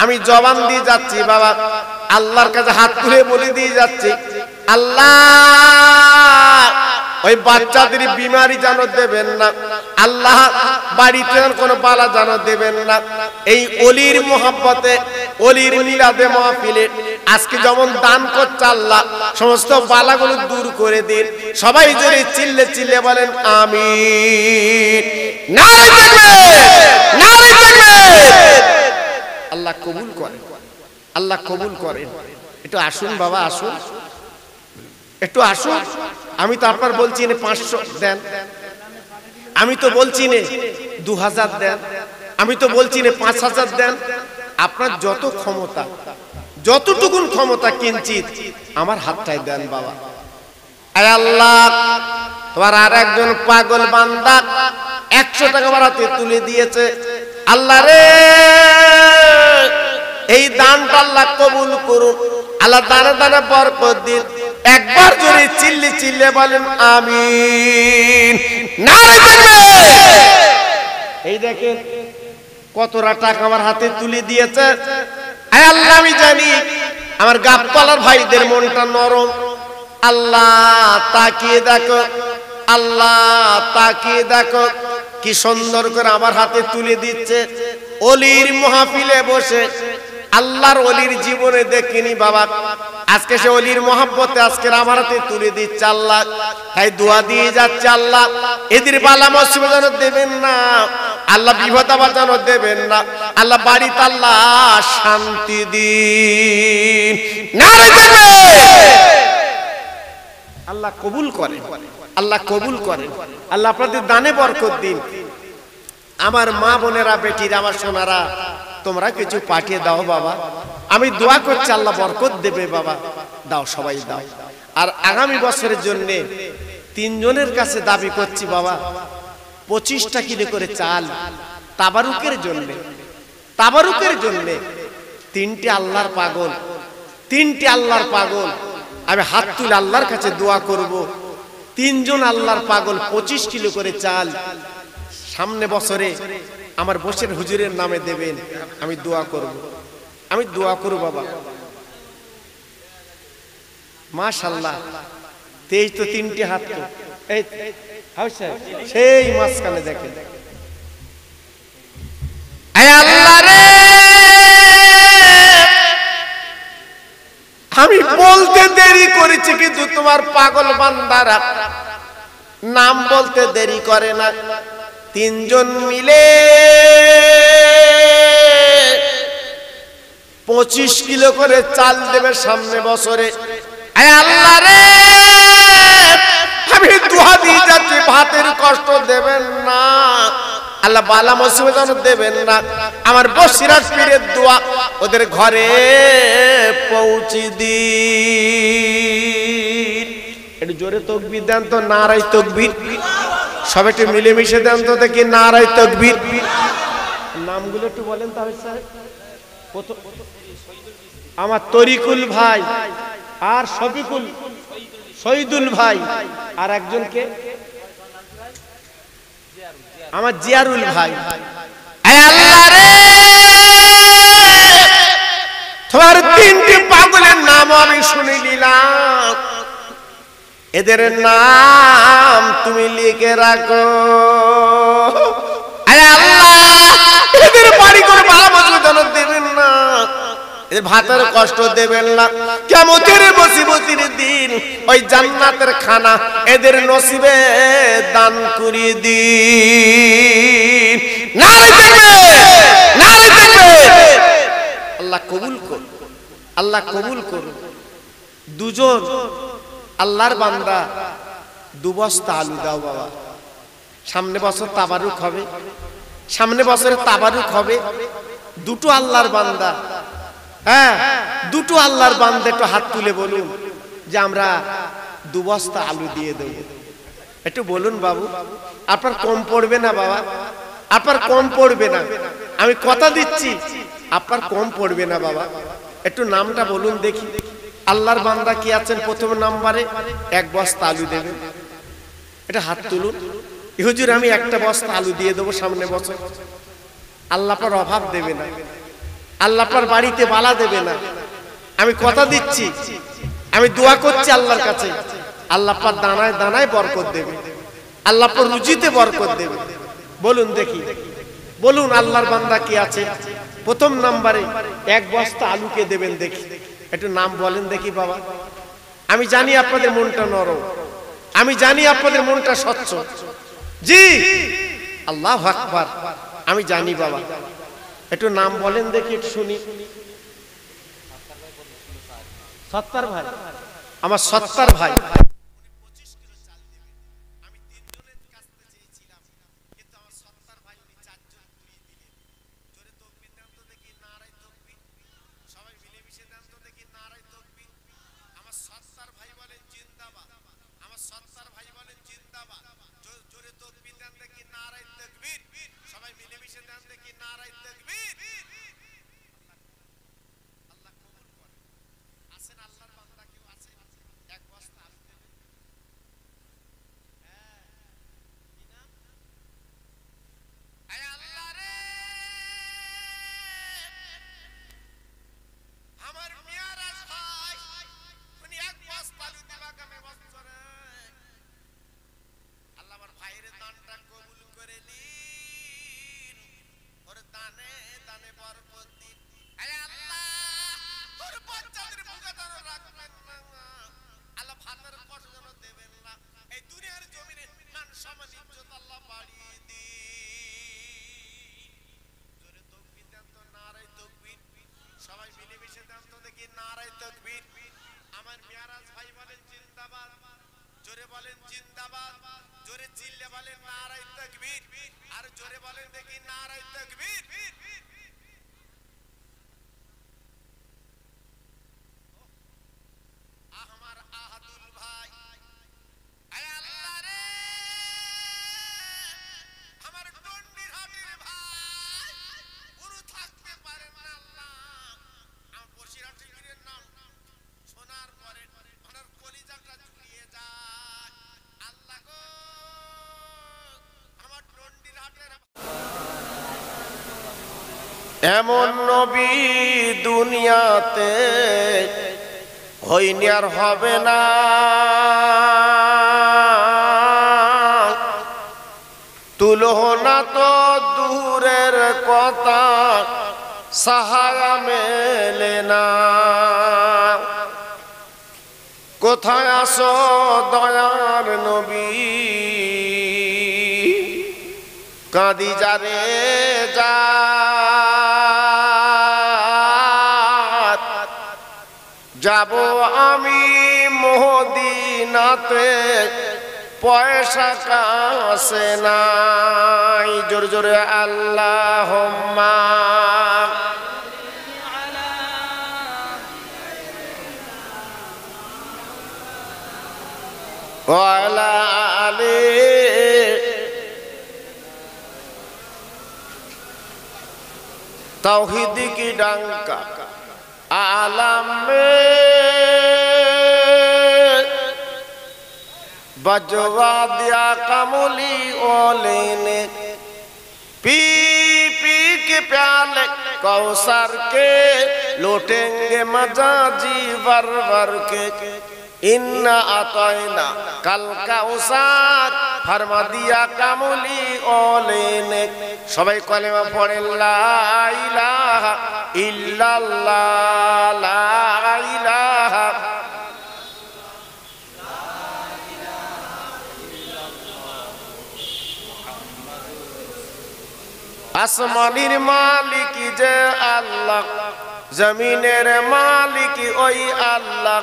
আমি জবান দিয়ে যাচ্ছি বাবা, আল্লাহর কাছে হাত তুলে বলে দিয়ে যাচ্ছি, আল্লাহ ওই বাচ্চাদের বিমারি যেন দেবেন না, আল্লাহ বাড়িতে কোনো বালা যেন দেবেন না। এই অলির মোহাব্বতে, অলির মিলাদে মাহফিলে আজকে যেমন দান করছে আল্লাহ, সমস্ত বালাগুলো দূর করে দিন। সবাই জোরে চিল্লে চিল্লে বলেন আমিন। নারে তাকবীর, নারে তাকবীর। আল্লাহ কবুল করেন, আল্লাহ কবুল করেন। একটু আসুন বাবা, আসুন, একটু আসুন। আমি তো আপনার বলছি না 500 দেন, আমি তো বলছি না 2000 দেন, আমি তো বলছি না 5000 দেন। আপনার যত ক্ষমতা, যতটুকুন ক্ষমতা কিঞ্চিত আমার হাতটায় দেন বাবা। আয় আল্লাহ, তোমার আর একজন পাগল বান্দা 100 টাকা আমার হাতে তুলে দিয়েছে। আল্লাহ রে, এই দানটা আল্লাহ কবুল করুন, আল্লাহ দানে দানে বরকত দিন। একবার জোরে চিল্লি চিল্লে বলেন আমিন। নারে তাকবীর। এই দেখেন কতটা টাকা আমার হাতে তুলে দিয়েছে। আয় আল্লাহ, আমি জানি আমার গাবতলার ভাইদের মনটা নরম। আল্লাহ তাকিয়ে দেখো, আল্লাহ তাকিয়ে দেখো, কি সুন্দর করে আমার হাতে তুলে দিচ্ছে। অলির মাহফিলে বসে আল্লাহর অলির জীবনে দেখিনি বাবা, আজকে সে অলির মহব্বতে আজকে আমার হাতে তুলে দিচ্ছে আল্লাহ। তাই দোয়া দিয়ে যাচ্ছে, আল্লাহ এদের বালা মুসিবত যেন দেবেন না, আল্লাহ বিপদ আপদ যেন দেবেন না, আল্লাহ বাড়িতে আল্লাহ শান্তি দিন। নারে তাকবীর। আল্লাহ কবুল করেন, আল্লাহ কবুল করেন, আল্লাহ আপনাদের দানে বরকত দিন। আমার মা বোনেরা, বেটিরা, আমার সোনারা, তোমরা কিছু পাঠিয়ে দাও বাবা। আমি দোয়া করছি আল্লাহ বরকত দেবে বাবা। দাও, সবাই দাও। আর আগামী বছরের জন্য 3 জনের কাছে দাবি করছি বাবা, 25টা কিলো করে চাল তাবারুকের জন্য, তাবারুকের জন্য। 3টে আল্লাহর পাগল, 3টে আল্লাহর পাগল। আমি হাত তুলে আল্লাহর কাছে দোয়া করব, 3 জন আল্লাহর পাগল 25 কিলো করে চাল সামনে বছরে আমার বসের হুজুরের নামে দেবেন। আমি দোয়া করব। আমি দোয়া করব বাবা। মাশাআল্লাহ, তেজ তো 3টি হাত তো এই সেই মাঝখানে দেখেন। আল্লাহ রে, আমি বলতে দেরি করেছি কিন্তু তোমার পাগল বান্দারা নাম বলতে দেরি করে না। 3 জন মিলে 25 কিলো করে চাল দেবে সামনে বছরে। আল্লাহ রে, আমি দোয়া দিয়ে যাচ্ছি ভাতের কষ্ট দেবেন না আল্লাহ, বালা মুসিবত দেবেন না। আমার বসিরাত পীরের দোয়া ওদের ঘরে পৌঁছে দিন। একটু জোরে তাকবীর দেন তো, নারায়ে তাকবীর। সবাই একটু মিলেমিশে দেন তো দেখি, নারায়ে তাকবীর। নামগুলো একটু বলেন তাহলে সাহেব। আমার তরিকুল ভাই আর শফিকুল, শহীদুল ভাই আর একজনকে আমার জিয়ারুল ভাই। আল্লাহ রে, তোমার 3টি পাগলের নাম আমি শুনে নিলাম, এদের নাম তুমি লিখে রাখো। আল্লাহ, এদের বাড়ি করে ভালো মজুদ দেবেন না, ভাতের কষ্ট দেবেন না। কিয়ামতের মুসিবতের দিন ওই জান্নাতের খানা এদের নসিবে দান করে দিন। নারে তাকবীর, নারে তাকবীর। আল্লাহ কবুল করুন, আল্লাহ কবুল করুন। 2 জন আল্লাহর বান্দা 2 বস্তা আলু দাও বাবা। সামনে বছর তাবারুক হবে, সামনে বছরে তাবারুক হবে। 2টো আল্লাহর বান্দা, হ্যাঁ 2টো আল্লাহর বান্দা একটু হাত তুলে বলুন যে আমরা 2 বস্তা আলু দিয়ে দেব। একটু বলুন বাবু, আপনার কম পড়বে না বাবা, আপনার কম পড়বে না, আমি কথা দিচ্ছি আপনার কম পড়বে না বাবা। একটু নামটা বলুন দেখি। আল্লাহর বান্দা কি আছেন প্রথম নাম্বারে? 1 বস্তা আলু দেবেন। এটা হাত তুলুন। হুজুর আমি 1টা বস্তা আলু দিয়ে দেবো সামনে বছর। আল্লাহ পার অভাব দেবে না, আল্লাহ পার বাড়িতে বালা দেবে না, আমি কথা দিচ্ছি, আমি দোয়া করছি আল্লাহর কাছে, আল্লাহ পার দানায় দানায় বরকত দেবে, আল্লাহ পার রুজিতে বরকত দেবে। বলুন দেখি, বলুন আল্লাহর বান্দা কি আছে প্রথম নাম্বারে 1 বস্তা আলুকে দেবেন দেখি। একটু নাম বলেন দেখি বাবা। আমি জানি আপনাদের মনটা নরম, আমি জানি আপনাদের মনটা স্বচ্ছ। জি আল্লাহু আকবার, আমি জানি বাবা। একটু নাম বলেন দেখি, একটু শুনি। সত্তার ভাই, আমার সত্তার ভাই। এমন নবী দুনিয়াতে হয়নি আর হবে না। তুলনা তো দূরের কথা, সাহারা মেলে না। কোথায় আসো দয়ার নবী, কাঁদি যারে যা। যাব আমি মদিনাতে, পয়সা কাছে নাই। জোরে জোরে আল্লাহুম্মা ওয়া আলা আলি। तौहीद की डंका आलम में बजवा दिया कमली ओले ने। पी पी के प्याले कौसर के लौटेंगे मजा जी वर वर के। इन्ना आतैना कल का उसार फरमा दिया कामुली ओले ने। सबाई कलेमा पढ़े ला इलाहा इल्लाल्लाह ला इलाहा আসমানের মালিক যে আল্লাহ, জমিনের মালিক ওই আল্লাহ,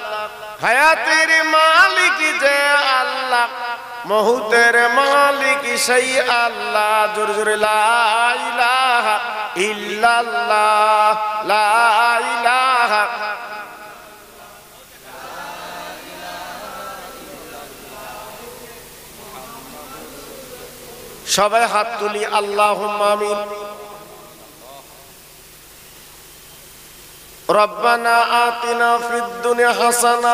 হায়াতের মালিক যে আল্লাহ, মহুতের মালিক সেই আল্লাহ। জোরে জোরে লা ইলাহা ইল্লাল্লাহ লা ইলাহা। সবাই হাত তুলি আল্লাহুম্মা আমিন। রব্বানা আতিনা ফিদ দুনিয়া হাসানা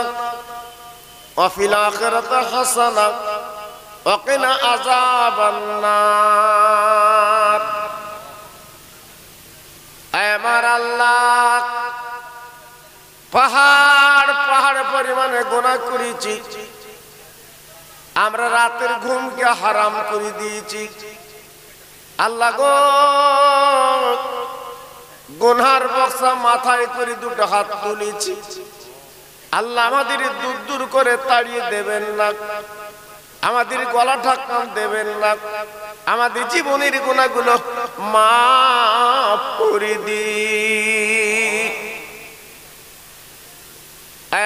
ওয়া ফিল আখিরাতি হাসানা ওয়া কিনা আযাবান নার। আয় আমার আল্লাহ, পাহাড় পাহাড় পরিমাণে গুনাহ করেছি, আমরা রাতের ঘুমকে হারাম করে দিয়েছি। আল্লাহ গো, গুনহার বক্সা মাথায় করে দুটো হাত তুলেছি। আল্লাহ আমাদের দূর দূর করে তাড়িয়ে দেবেন না, আমাদের গলা ঢাকা দেবেন না, আমাদের জীবনের গুনাহগুলো মাফ করে দিন।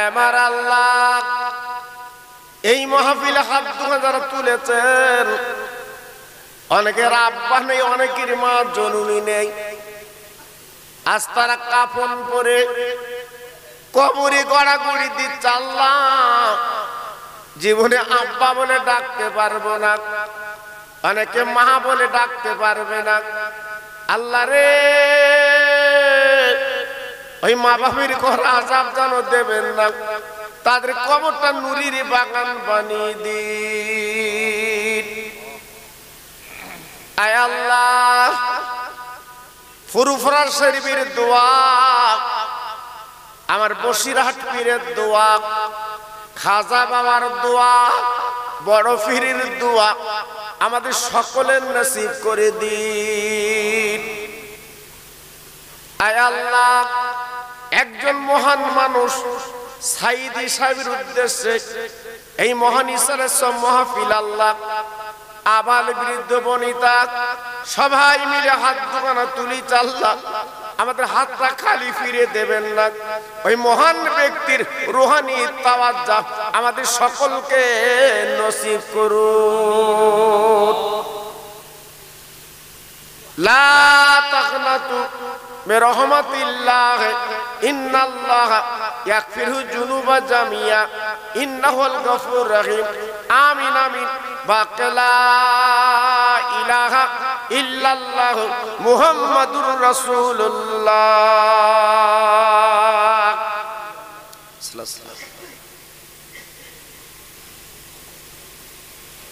আমার আল্লাহ, এই মাহফিলে হাত দুটো যারা তুলেছেন, অনেকের আব্বা নেই, অনেকের মা জননী নেই। আজ তারা কাফন পরে কবরে গড়াগড়ি দিচ্ছে। আল্লাহ, জীবনে আব্বা বলে ডাকতে পারবো না, অনেকে মা বলে ডাকতে পারবে না। আল্লাহ রে, ওই মা বাপের ঘর আযাব যেন দেবেন না, তাদের কবরটা নুরির বাগান বানিয়ে দিন। আয় আল্লাহ, ফুরফুরা শরীফের দোয়া, আমার বসিরহাট পীরের দোয়া, খাজা বাবার দোয়া, বড় পীরের দোয়া আমাদের সকলের নসিব করে দিন। আয় আল্লাহ, একজন মহান মানুষ সাইদি সাহেবের উদ্দেশ্যে এই মহান ইসলামের সব মাহফিল আল্লাহ আবাল বৃদ্ধ বনিতা সবাই মিলে হাত দুখানা তুলি। আল্লাহ, আমাদের হাতটা খালি ফিরে দেবেন না। ওই মহান ব্যক্তির রুহানি তাওয়াজ্জা আমাদের সকলকে নসিব করুন। লা তাকনাতু মির রাহমাতিল্লাহ, ইন্নাল্লাহা ইয়াগফিরু যুনুবা জামিয়া, ইন্নাহুল গফুরুর রহিম। আমিন আমিন। বাকালা ইলাহা ইল্লাল্লাহ মুহাম্মাদুর রাসূলুল্লাহ।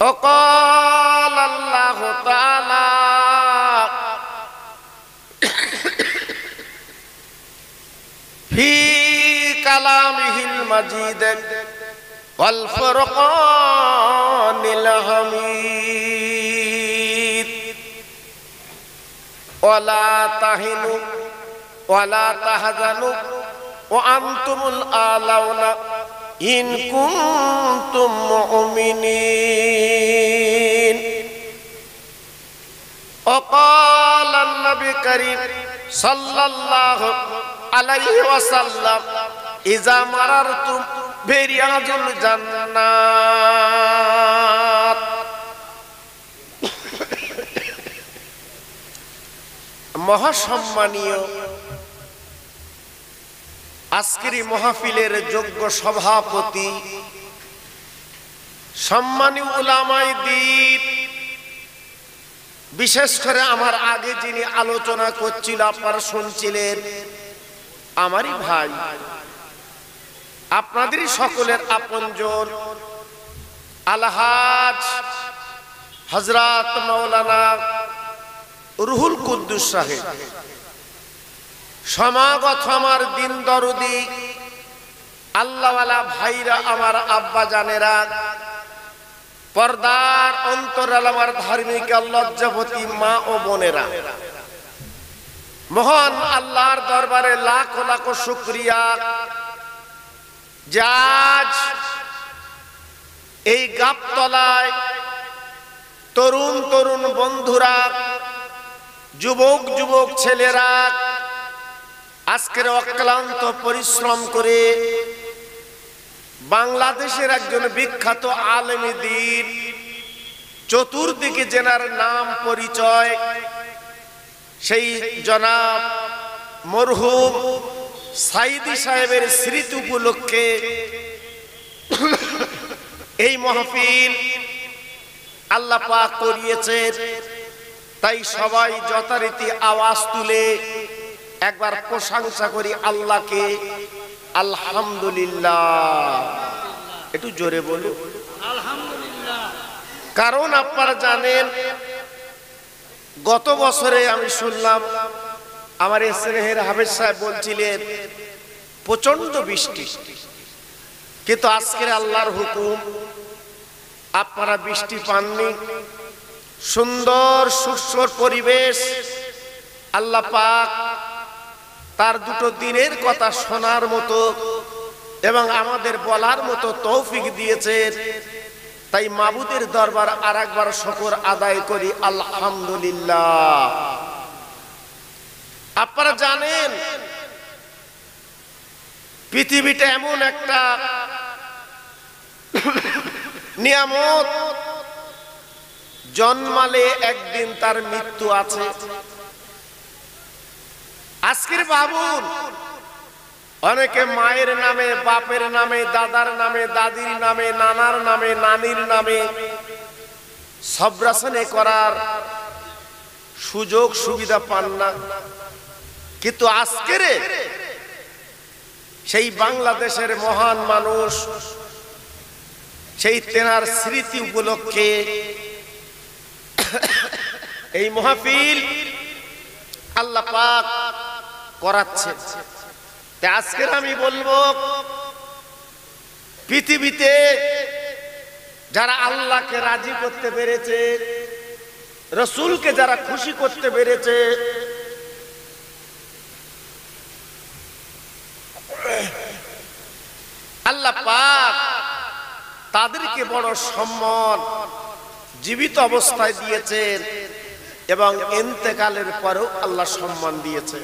وقال الله تعالى কালামিহিল মাজিদ ওয়াল ফুরকানিল হামিদ ওয়ালা তাহিনু ওয়ালা তাহজানু ওয়া আনতুমুল আলাউনা ইন কুনতুম মুমিনিন। وقال النبي الكريم صلى الله عليه وسلم إذا مررتم برياض الجنات মহাসম্মানীয় আজকের মাহফিলের যোগ্য সভাপতি সম্মানীয় উলামায়ে দ্বীন, বিশেষ করে আমার আগে যিনি আলোচনা করছিল আপনারা শুনছিলেন, আমারই ভাই, আপনাদেরই সকলের আপনজন আলহাজ হযরত মাওলানা রুহুল কুদ্দুস সাহেব, সমাগত আমার দিন দরদি আল্লাহওয়ালা ভাইরা, আমার আব্বা জানেরা, পর্দার অন্তরাল আমার ধার্মিক লজ্জাবতী মা ও বোনেরা, মহান আল্লাহর দরবারে লাখ লাখ শুকরিয়া যে আজ এই গাবতলায় তরুণ তরুণ বন্ধুরা, যুবক যুবক ছেলেরা আজকের অক্লান্ত পরিশ্রম করে বাংলাদেশের একজন বিখ্যাত আলেমে দ্বীন, চতুর্দিকে যেনার নাম পরিচয়, সেই জনাব মরহুম সাইদি সাহেবের স্মৃতি উপলক্ষে এই মাহফিল আল্লাহ পাক করিয়েছেন। তাই সবাই যথারীতি আওয়াজ তুলে একবার প্রশংসা করি আল্লাহকে, আলহামদুলিল্লাহ। একটু জোরে বলুন আলহামদুলিল্লাহ। কারণ আপনারা জানেন, গত বছরে আমি শুনলাম আমার স্নেহের হাফেজ সাহেব বলছিলেন প্রচন্ড বৃষ্টি, কিন্তু আজকের আল্লাহর হুকুম আপনারা বৃষ্টি পাননি। সুন্দর সুস্থ পরিবেশ আল্লাহ পাক তার দুটো দিনের কথা শোনার মতো এবং আমাদের বলার মতো তৌফিক দিয়েছেন। তাই মাবুদের দরবার আরেকবার শুকর আদায় করি আলহামদুলিল্লাহ। আপনারা জানেন পৃথিবীটা এমন একটা নিয়ামত, জন্মালে একদিন তার মৃত্যু আছে। আজকের ভাবুন, অনেকে মায়ের নামে, বাপের নামে, দাদার নামে, দাদির নামে, নানার নামে, নানির নামে সবরাসনে করার সুযোগ সুবিধা পান না। কিন্তু আজকের সেই বাংলাদেশের মহান মানুষ, সেই তেনার স্মৃতি উপলক্ষে এই মাহফিল আল্লাহ পাক করাচ্ছে। আজকে আমি বলবো, পৃথিবীতে যারা আল্লাহকে রাজি করতে পেরেছে, রাসূলকে যারা খুশি করতে পেরেছে, আল্লাহ পাক তাদেরকে বড় সম্মান জীবিত অবস্থায় দিয়েছেন এবং ইন্তেকালের পরেও আল্লাহ সম্মান দিয়েছে।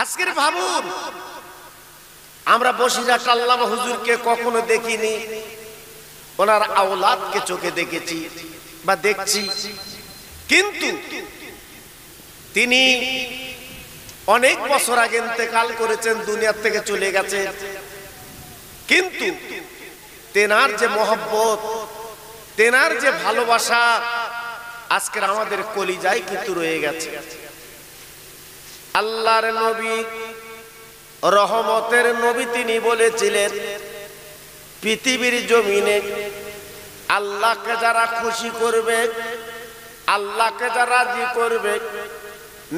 আজকের ভাবুন, আমরা বসিরহাট আল্লামা হুজুরকে কখনো দেখিনি, ওনার আওলাদকে চোখে দেখেছি বা দেখছি, কিন্তু তিনি অনেক বছর আগে ইন্তেকাল করেছেন, দুনিয়া থেকে চলে গেছেন। কিন্তু তেনার যে মহব্বত, তেনার যে ভালোবাসা আজকের আমাদের কলিজায় কিন্তু রয়ে গেছে। আল্লাহর নবী, রহমতের নবী, তিনি বলেছিলেন পৃথিবীর জমিনে আল্লাহকে যারা খুশি করবে, আল্লাহকে যারা রাজি করবে,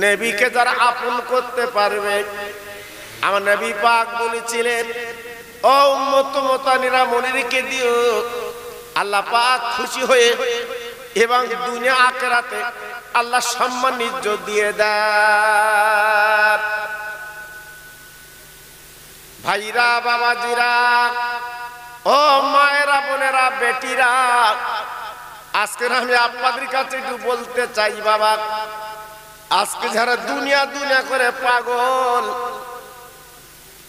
নবীকে যারা আপন করতে পারবে, আমার নবী পাক বলেছিলেন, ও উম্মত মুতানিরা মনে রেখে দিও, আল্লাহ পাক খুশি হয়ে এবং দুনিয়া আখিরাতে আল্লাহ সম্মান ইজ্জত দিয়ে দেন। ভাইরা, বাবাজিরা, ও মায়েরা, বোনেরা, বেটিরা, আজকে আমি আপনাদের কাছে একটু বলতে চাই বাবা, আজকে যারা দুনিয়া দুনিয়া করে পাগল,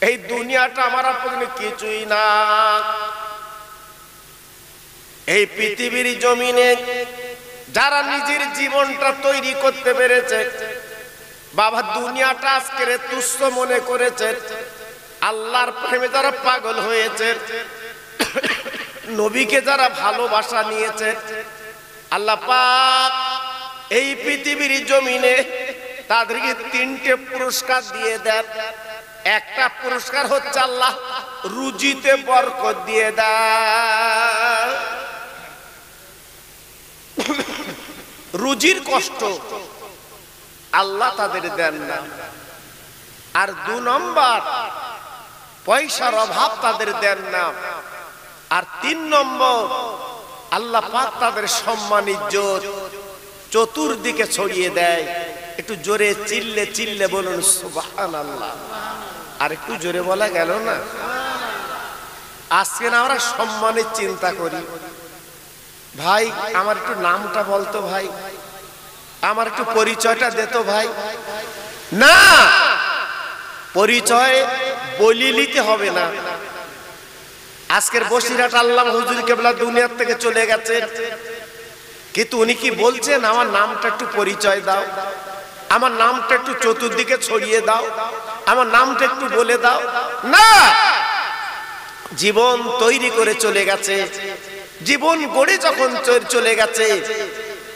এই দুনিয়াটা আমার আপনাদের কিছুই না। এই পৃথিবীর জমিনে যারা নিজের জীবনটা তৈরি করতে পেরেছে বাবা, দুনিয়াটা আজকে তুচ্ছ মনে করেছে, আল্লাহর প্রেমে যারা পাগল হয়েছে, নবীকে যারা ভালোবাসা নিয়েছে, আল্লাহ পাক এই পৃথিবীর জমিনে তাদেরকে 3টে পুরস্কার দিয়ে দেন। একটা পুরস্কার হচ্ছে আল্লাহ রুজিতে বরকত দিয়ে দেন। রুজির কষ্ট আল্লাহ তাদের দেন না। আর 2 নম্বর, পয়সার অভাব তাদের দেন না। আর 3 নম্বর, আল্লাহ পাক তাদের সম্মান ইজ্জত চতুর্দিকে ছড়িয়ে দেয়। একটু জোরে চিল্লে চিল্লে বলুন সুবহানাল্লাহ। আর একটু জোরে বলা গেল না? আজকে না আমরা সম্মানের চিন্তা করি। ভাই আমার একটু নামটা বলতো, ভাই আমার একটু পরিচয়টা দে তো ভাই। না, পরিচয় বলি নিতে হবে না। আজকের বসিরহাট আল্লাহ হুজুর কেবলা দুনিয়ার থেকে চলে গেছে, কিন্তু উনি কি বলছেন, আমার নামটা একটু পরিচয় দাও, আমার নামটা একটু চতুর্দিকে ছড়িয়ে দাও, আমার নামটা একটু বলে দাও। না, জীবন তৈরি করে চলে গেছে, জীবন গড়ে যখন চলে গেছে,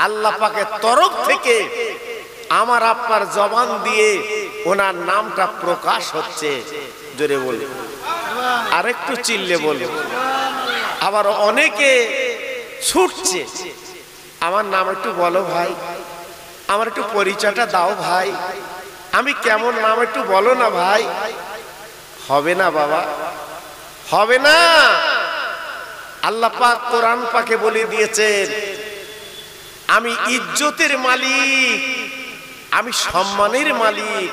আল্লাহ পাকের তরফ থেকে আমার আপনার জবান দিয়ে ওনার নামটা প্রকাশ হচ্ছে। জোরে বলে, আরেকটু চিল্লে বলে। আবার অনেকে ছুটছে, আমার নাম একটু বলো ভাই, আমার একটু পরিচয়টা দাও ভাই, আমি কেমন নাম একটু বলো না ভাই। হবে না বাবা, হবে না। আল্লাহ পাক কোরআন পাকে বলে দিয়েছেন, আমি ইজ্জতের মালিক, আমি সম্মানের মালিক,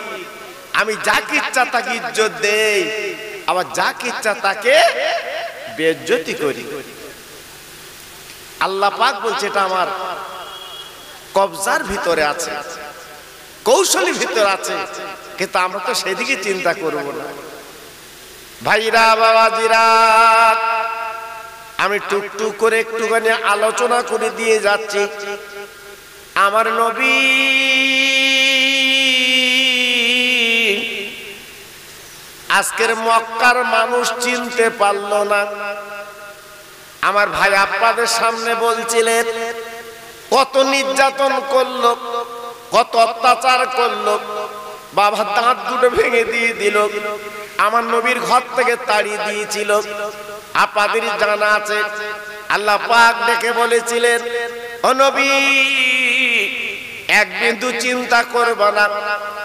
আমি যাকে ইচ্ছা তাকে ইজ্জত দেই, আবার যাকে ইচ্ছা তাকে বেইজ্জতি করি। আল্লাহ পাক বলছে এটা আমার কবজার ভিতরে আছে, কৌশলের ভিতরে আছে, কিন্তু আমরা তো সেদিকে চিন্তা করব না। ভাইরা, বাবাজিরা, আমি টুকটুক করে একটুখানি আলোচনা করে দিয়ে যাচ্ছি। আমার নবী আজকের মক্কার মানুষ চিনতে পারল না। আমার ভাই আপনাদের সামনে বলছিলেন কত নির্যাতন করলো, কত অত্যাচার করলো, বাবা দাঁত দুটো ভেঙে দিয়ে দিল, আমার নবীর ঘর থেকে তাড়িয়ে দিয়েছিল। আপনাদের জানা আছে আল্লাহ পাক ডেকে বলেছিলেন, ও নবী এক বিন্দু চিন্তা করবে না,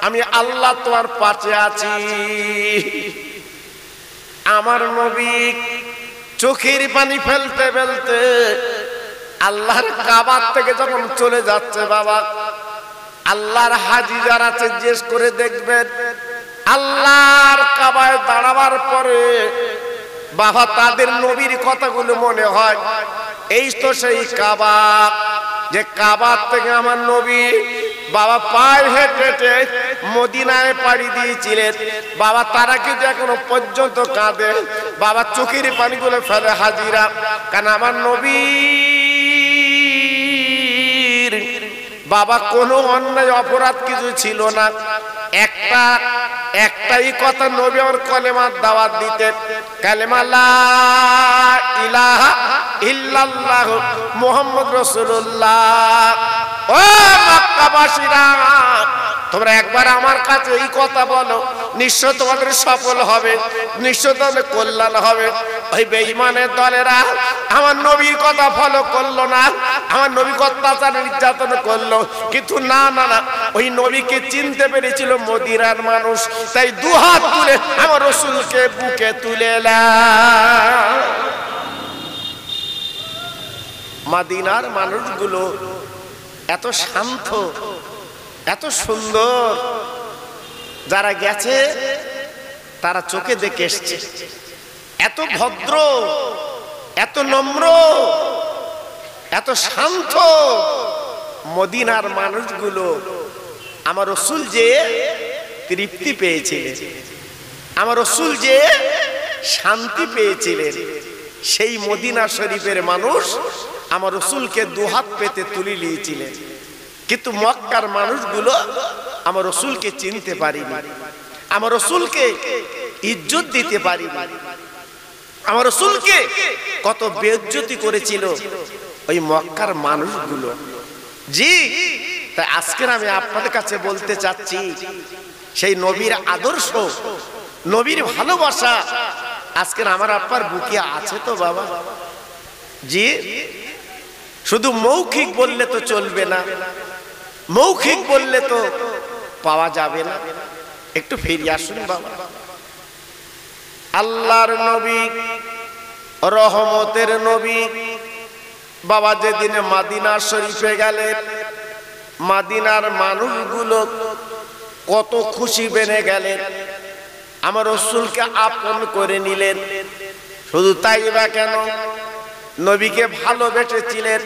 আমি আল্লাহ তোমার পাশে আছি। আমার নবী চোখের পানি ফেলতে ফেলতে আল্লাহর কাবার থেকে যখন চলে যাচ্ছে, বাবা আল্লাহর হাজি যারা আছে জিজ্ঞেস করে দেখবেন, আল্লাহর কাবায় দাঁড়াবার পরে বাবা তাদের নবীর কথাগুলো মনে হয়, এই তো সেই কাবা, যে কাবার থেকে আমার নবী বাবা পায়ে হেঁটে হেঁটে মদিনায় পাড়ি দিয়েছিলেন। বাবা তারা কিন্তু এখনো পর্যন্ত কাঁদে, বাবা চোখের পানিগুলো ফেলে হাজিরা, কারণ আমার নবী বাবা কোনো অন্যায় অপরাধ কিছু ছিল না। একটাই কথা, নবী আমার কলেমার দাওয়াত দিতেন, কালেমা লা ইলাহা ইল্লাল্লাহ মুহাম্মদ রাসূলুল্লাহ। ও মক্কাবাসীরা, তোমরা একবার আমার কাছে এই কথা বলো, নিশ্চয় তোমাদের সফল হবে, নিশ্চয় তোমাদের কল্যাণ হবে। ওই বেঈমানের দলেরা আমার নবীর কথা ফলো করলো না, আমার নবীকে অত্যাচার নির্যাতন করলো, কিন্তু না না না, ওই নবীকে চিনতে পেরেছিল মদিনার মানুষ, তাই দুহাত তুলে আমার রাসূলকে বুকে তুলে এলাম। মদিনার মানুষগুলো এত শান্ত, এত সুন্দর, যারা গেছে তারা চোখে দেখে এসছে, এত ভদ্র, এত নম্র, এত শান্ত মদিনার মানুষগুলো আমার রাসূল যে তৃপ্তি পেয়েছিলেন, আমার রাসূল যে শান্তি পেয়েছিলেন, সেই মদিনা শরীফের মানুষ আমার রাসূলকে দুহাত পেতে তুলে নিয়েছিলেন। কিন্তু মক্কার মানুষগুলো আমার রাসূলকে চিনতে পারিনি, আমার রাসূলকে ইজ্জত দিতে পারিনি, আমার রাসূলকে কত বেইজ্জতি করেছিল ওই মক্কার মানুষগুলো। জি, তাই আজকে আমি আপনাদের কাছে বলতে চাচ্ছি, সেই নবীর আদর্শ, নবীর ভালোবাসা আজকে আমার আপনার বুকে আছে তো বাবা? জি, শুধু মৌখিক বললে তো চলবে না, মৌখিক বললে তো পাওয়া যাবে না। একটু ফিরে আসুন বাবা। আল্লাহর নবী, রহমতের নবী বাবা যেদিন মদিনা শরীফে গেলেন, মদিনার মানুষগুলো কত খুশি বেনে গেলেন, আমার রাসূলকে আপন করে নিলেন। শুধু তাই বা কেন, নবীকে ভালোবেসেছিলেন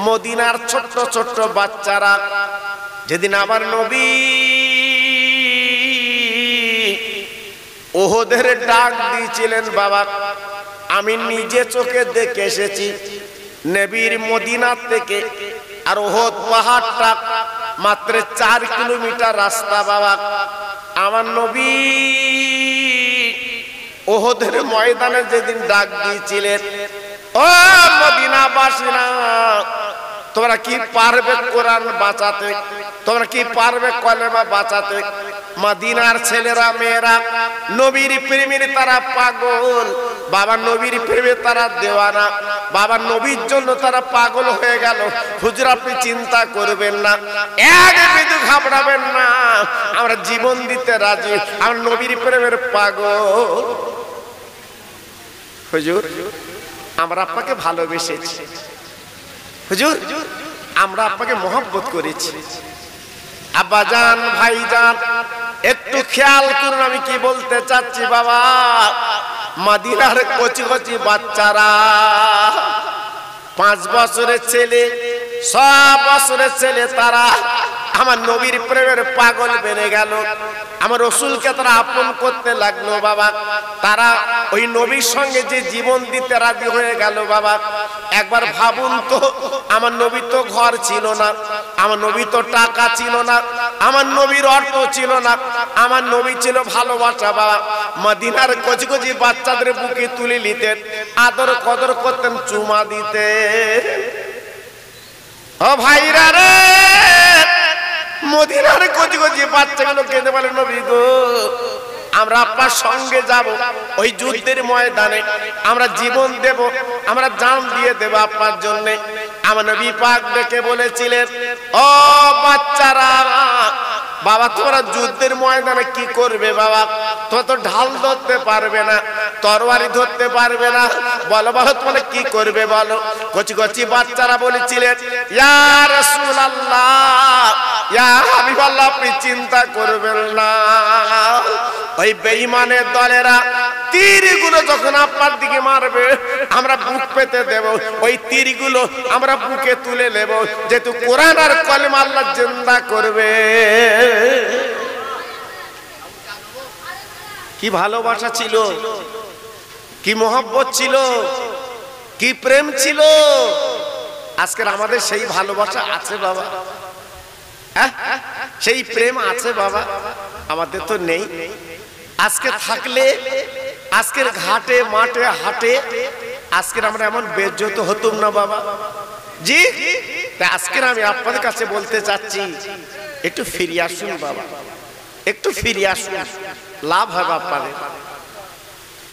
মদিনার ছোট্ট ছোট্ট বাচ্চারা। যেদিন আমার নবী ওহদের ডাক দিয়েছিলেন বাবা, আমি নিজে চোখে দেখে এসেছি, নবীর মদিনা থেকে আর ওহদ পাহাড়টা মাত্র 4 কিলোমিটার রাস্তা বাবা। আমার নবী ওহদের ময়দানে যেদিন ডাক দিয়েছিলেন, ও মদিনাবাসীরা, তোমরা কি পারবে কোরআন বাঁচাতে? তোমরা কি পারবে কলেমা বাঁচাতে? মদিনার ছেলেরা মেয়েরা নবীর প্রেমের তারা পাগল বাবা, নবীর প্রেমে তারা দেওয়ানা বাবা, নবীর জন্য তারা পাগল হয়ে গেল। হুজুর আপনি চিন্তা করবেন না, এক বিন্দু ঘাবড়াবেন না, আমরা জীবন দিতে রাজি, আমরা নবীর প্রেমের পাগল। হুজুর আমরা আপনাকে ভালোবেসেছি, হুজুর আমরা আপনাকে মহব্বত করেছি। আব্বাজান, ভাইজান, একটু খেয়াল করুন আমি কি বলতে চাচ্ছি বাবা। মদিনার কচি কচি বাচ্চারা, 5 বছরের ছেলে, 6 বছরের ছেলে, তারা আমার নবীর প্রেমের পাগল বেড়ে গেল, আমার রাসূলকে তারা আপন করতে লাগলো বাবা। তারা ওই নবীর সঙ্গে যে জীবন দিতে রাজি হয়ে গেল বাবা। একবার ভাবুন তো, আমার নবী তো ঘর ছিল না, আমার নবী তো টাকা ছিল না, আমার নবীর অর্থ ছিল না, আমার নবী ছিল ভালোবাসা বাবা। মদিনার কচি কচি বাচ্চাদের বুকে তুলে নিতেন, আদর কদর করতেন, চুমা দিতেন। ও ভাইরা রে, মদিনার কচি কচি বাচ্চাগুলো কেঁদে বলে, নবী গো আমরা আপনার সঙ্গে যাব, ওই যুদ্ধের ময়দানে আমরা জীবন দেব, আমরা জান দিয়ে দেব আপনার জন্য। আমার নবী পাক ডেকে বলেছিলেন, ও বাচ্চারা বাবা, তোমরা যুদ্ধের ময়দানে কি করবে বাবা? তোমরা তো ঢাল ধরতে পারবে না, তরবারি ধরতে পারবে না, বলো বলো তোমরা কি করবে বলো? কচি কচি বাচ্চারা বলেছিলেন, ইয়া রাসূলুল্লাহ, ইয়া হাবিবাল্লাহ, আপনি চিন্তা করবেন না, ওই বেঈমানের দলেরা তীরগুলো যখন আপনার দিকে মারবে আমরা বুক পেতে দেব, ওই তীরগুলো আমরা বুকে তুলে নেব, যেহেতু কোরআন আর কলেমা আল্লাহ জিন্দা করবে। কি ভালোবাসা ছিল, কি মহব্বত ছিল, কি প্রেম ছিল। আজকের আমাদের সেই ভালোবাসা আছে বাবা? সেই প্রেম আছে বাবা? আমাদের তো নেই। আজকে থাকলে আজকের ঘাটে মাঠে হাটে আজকের আমরা এমন বেজ্জত হতুম না বাবা। জি, আজকের আমি আপনাদের কাছে বলতে চাচ্ছি, একটু ফিরে আসুন বাবা, একটু ফিরে আসুন, লাভ হবে আপনাদের।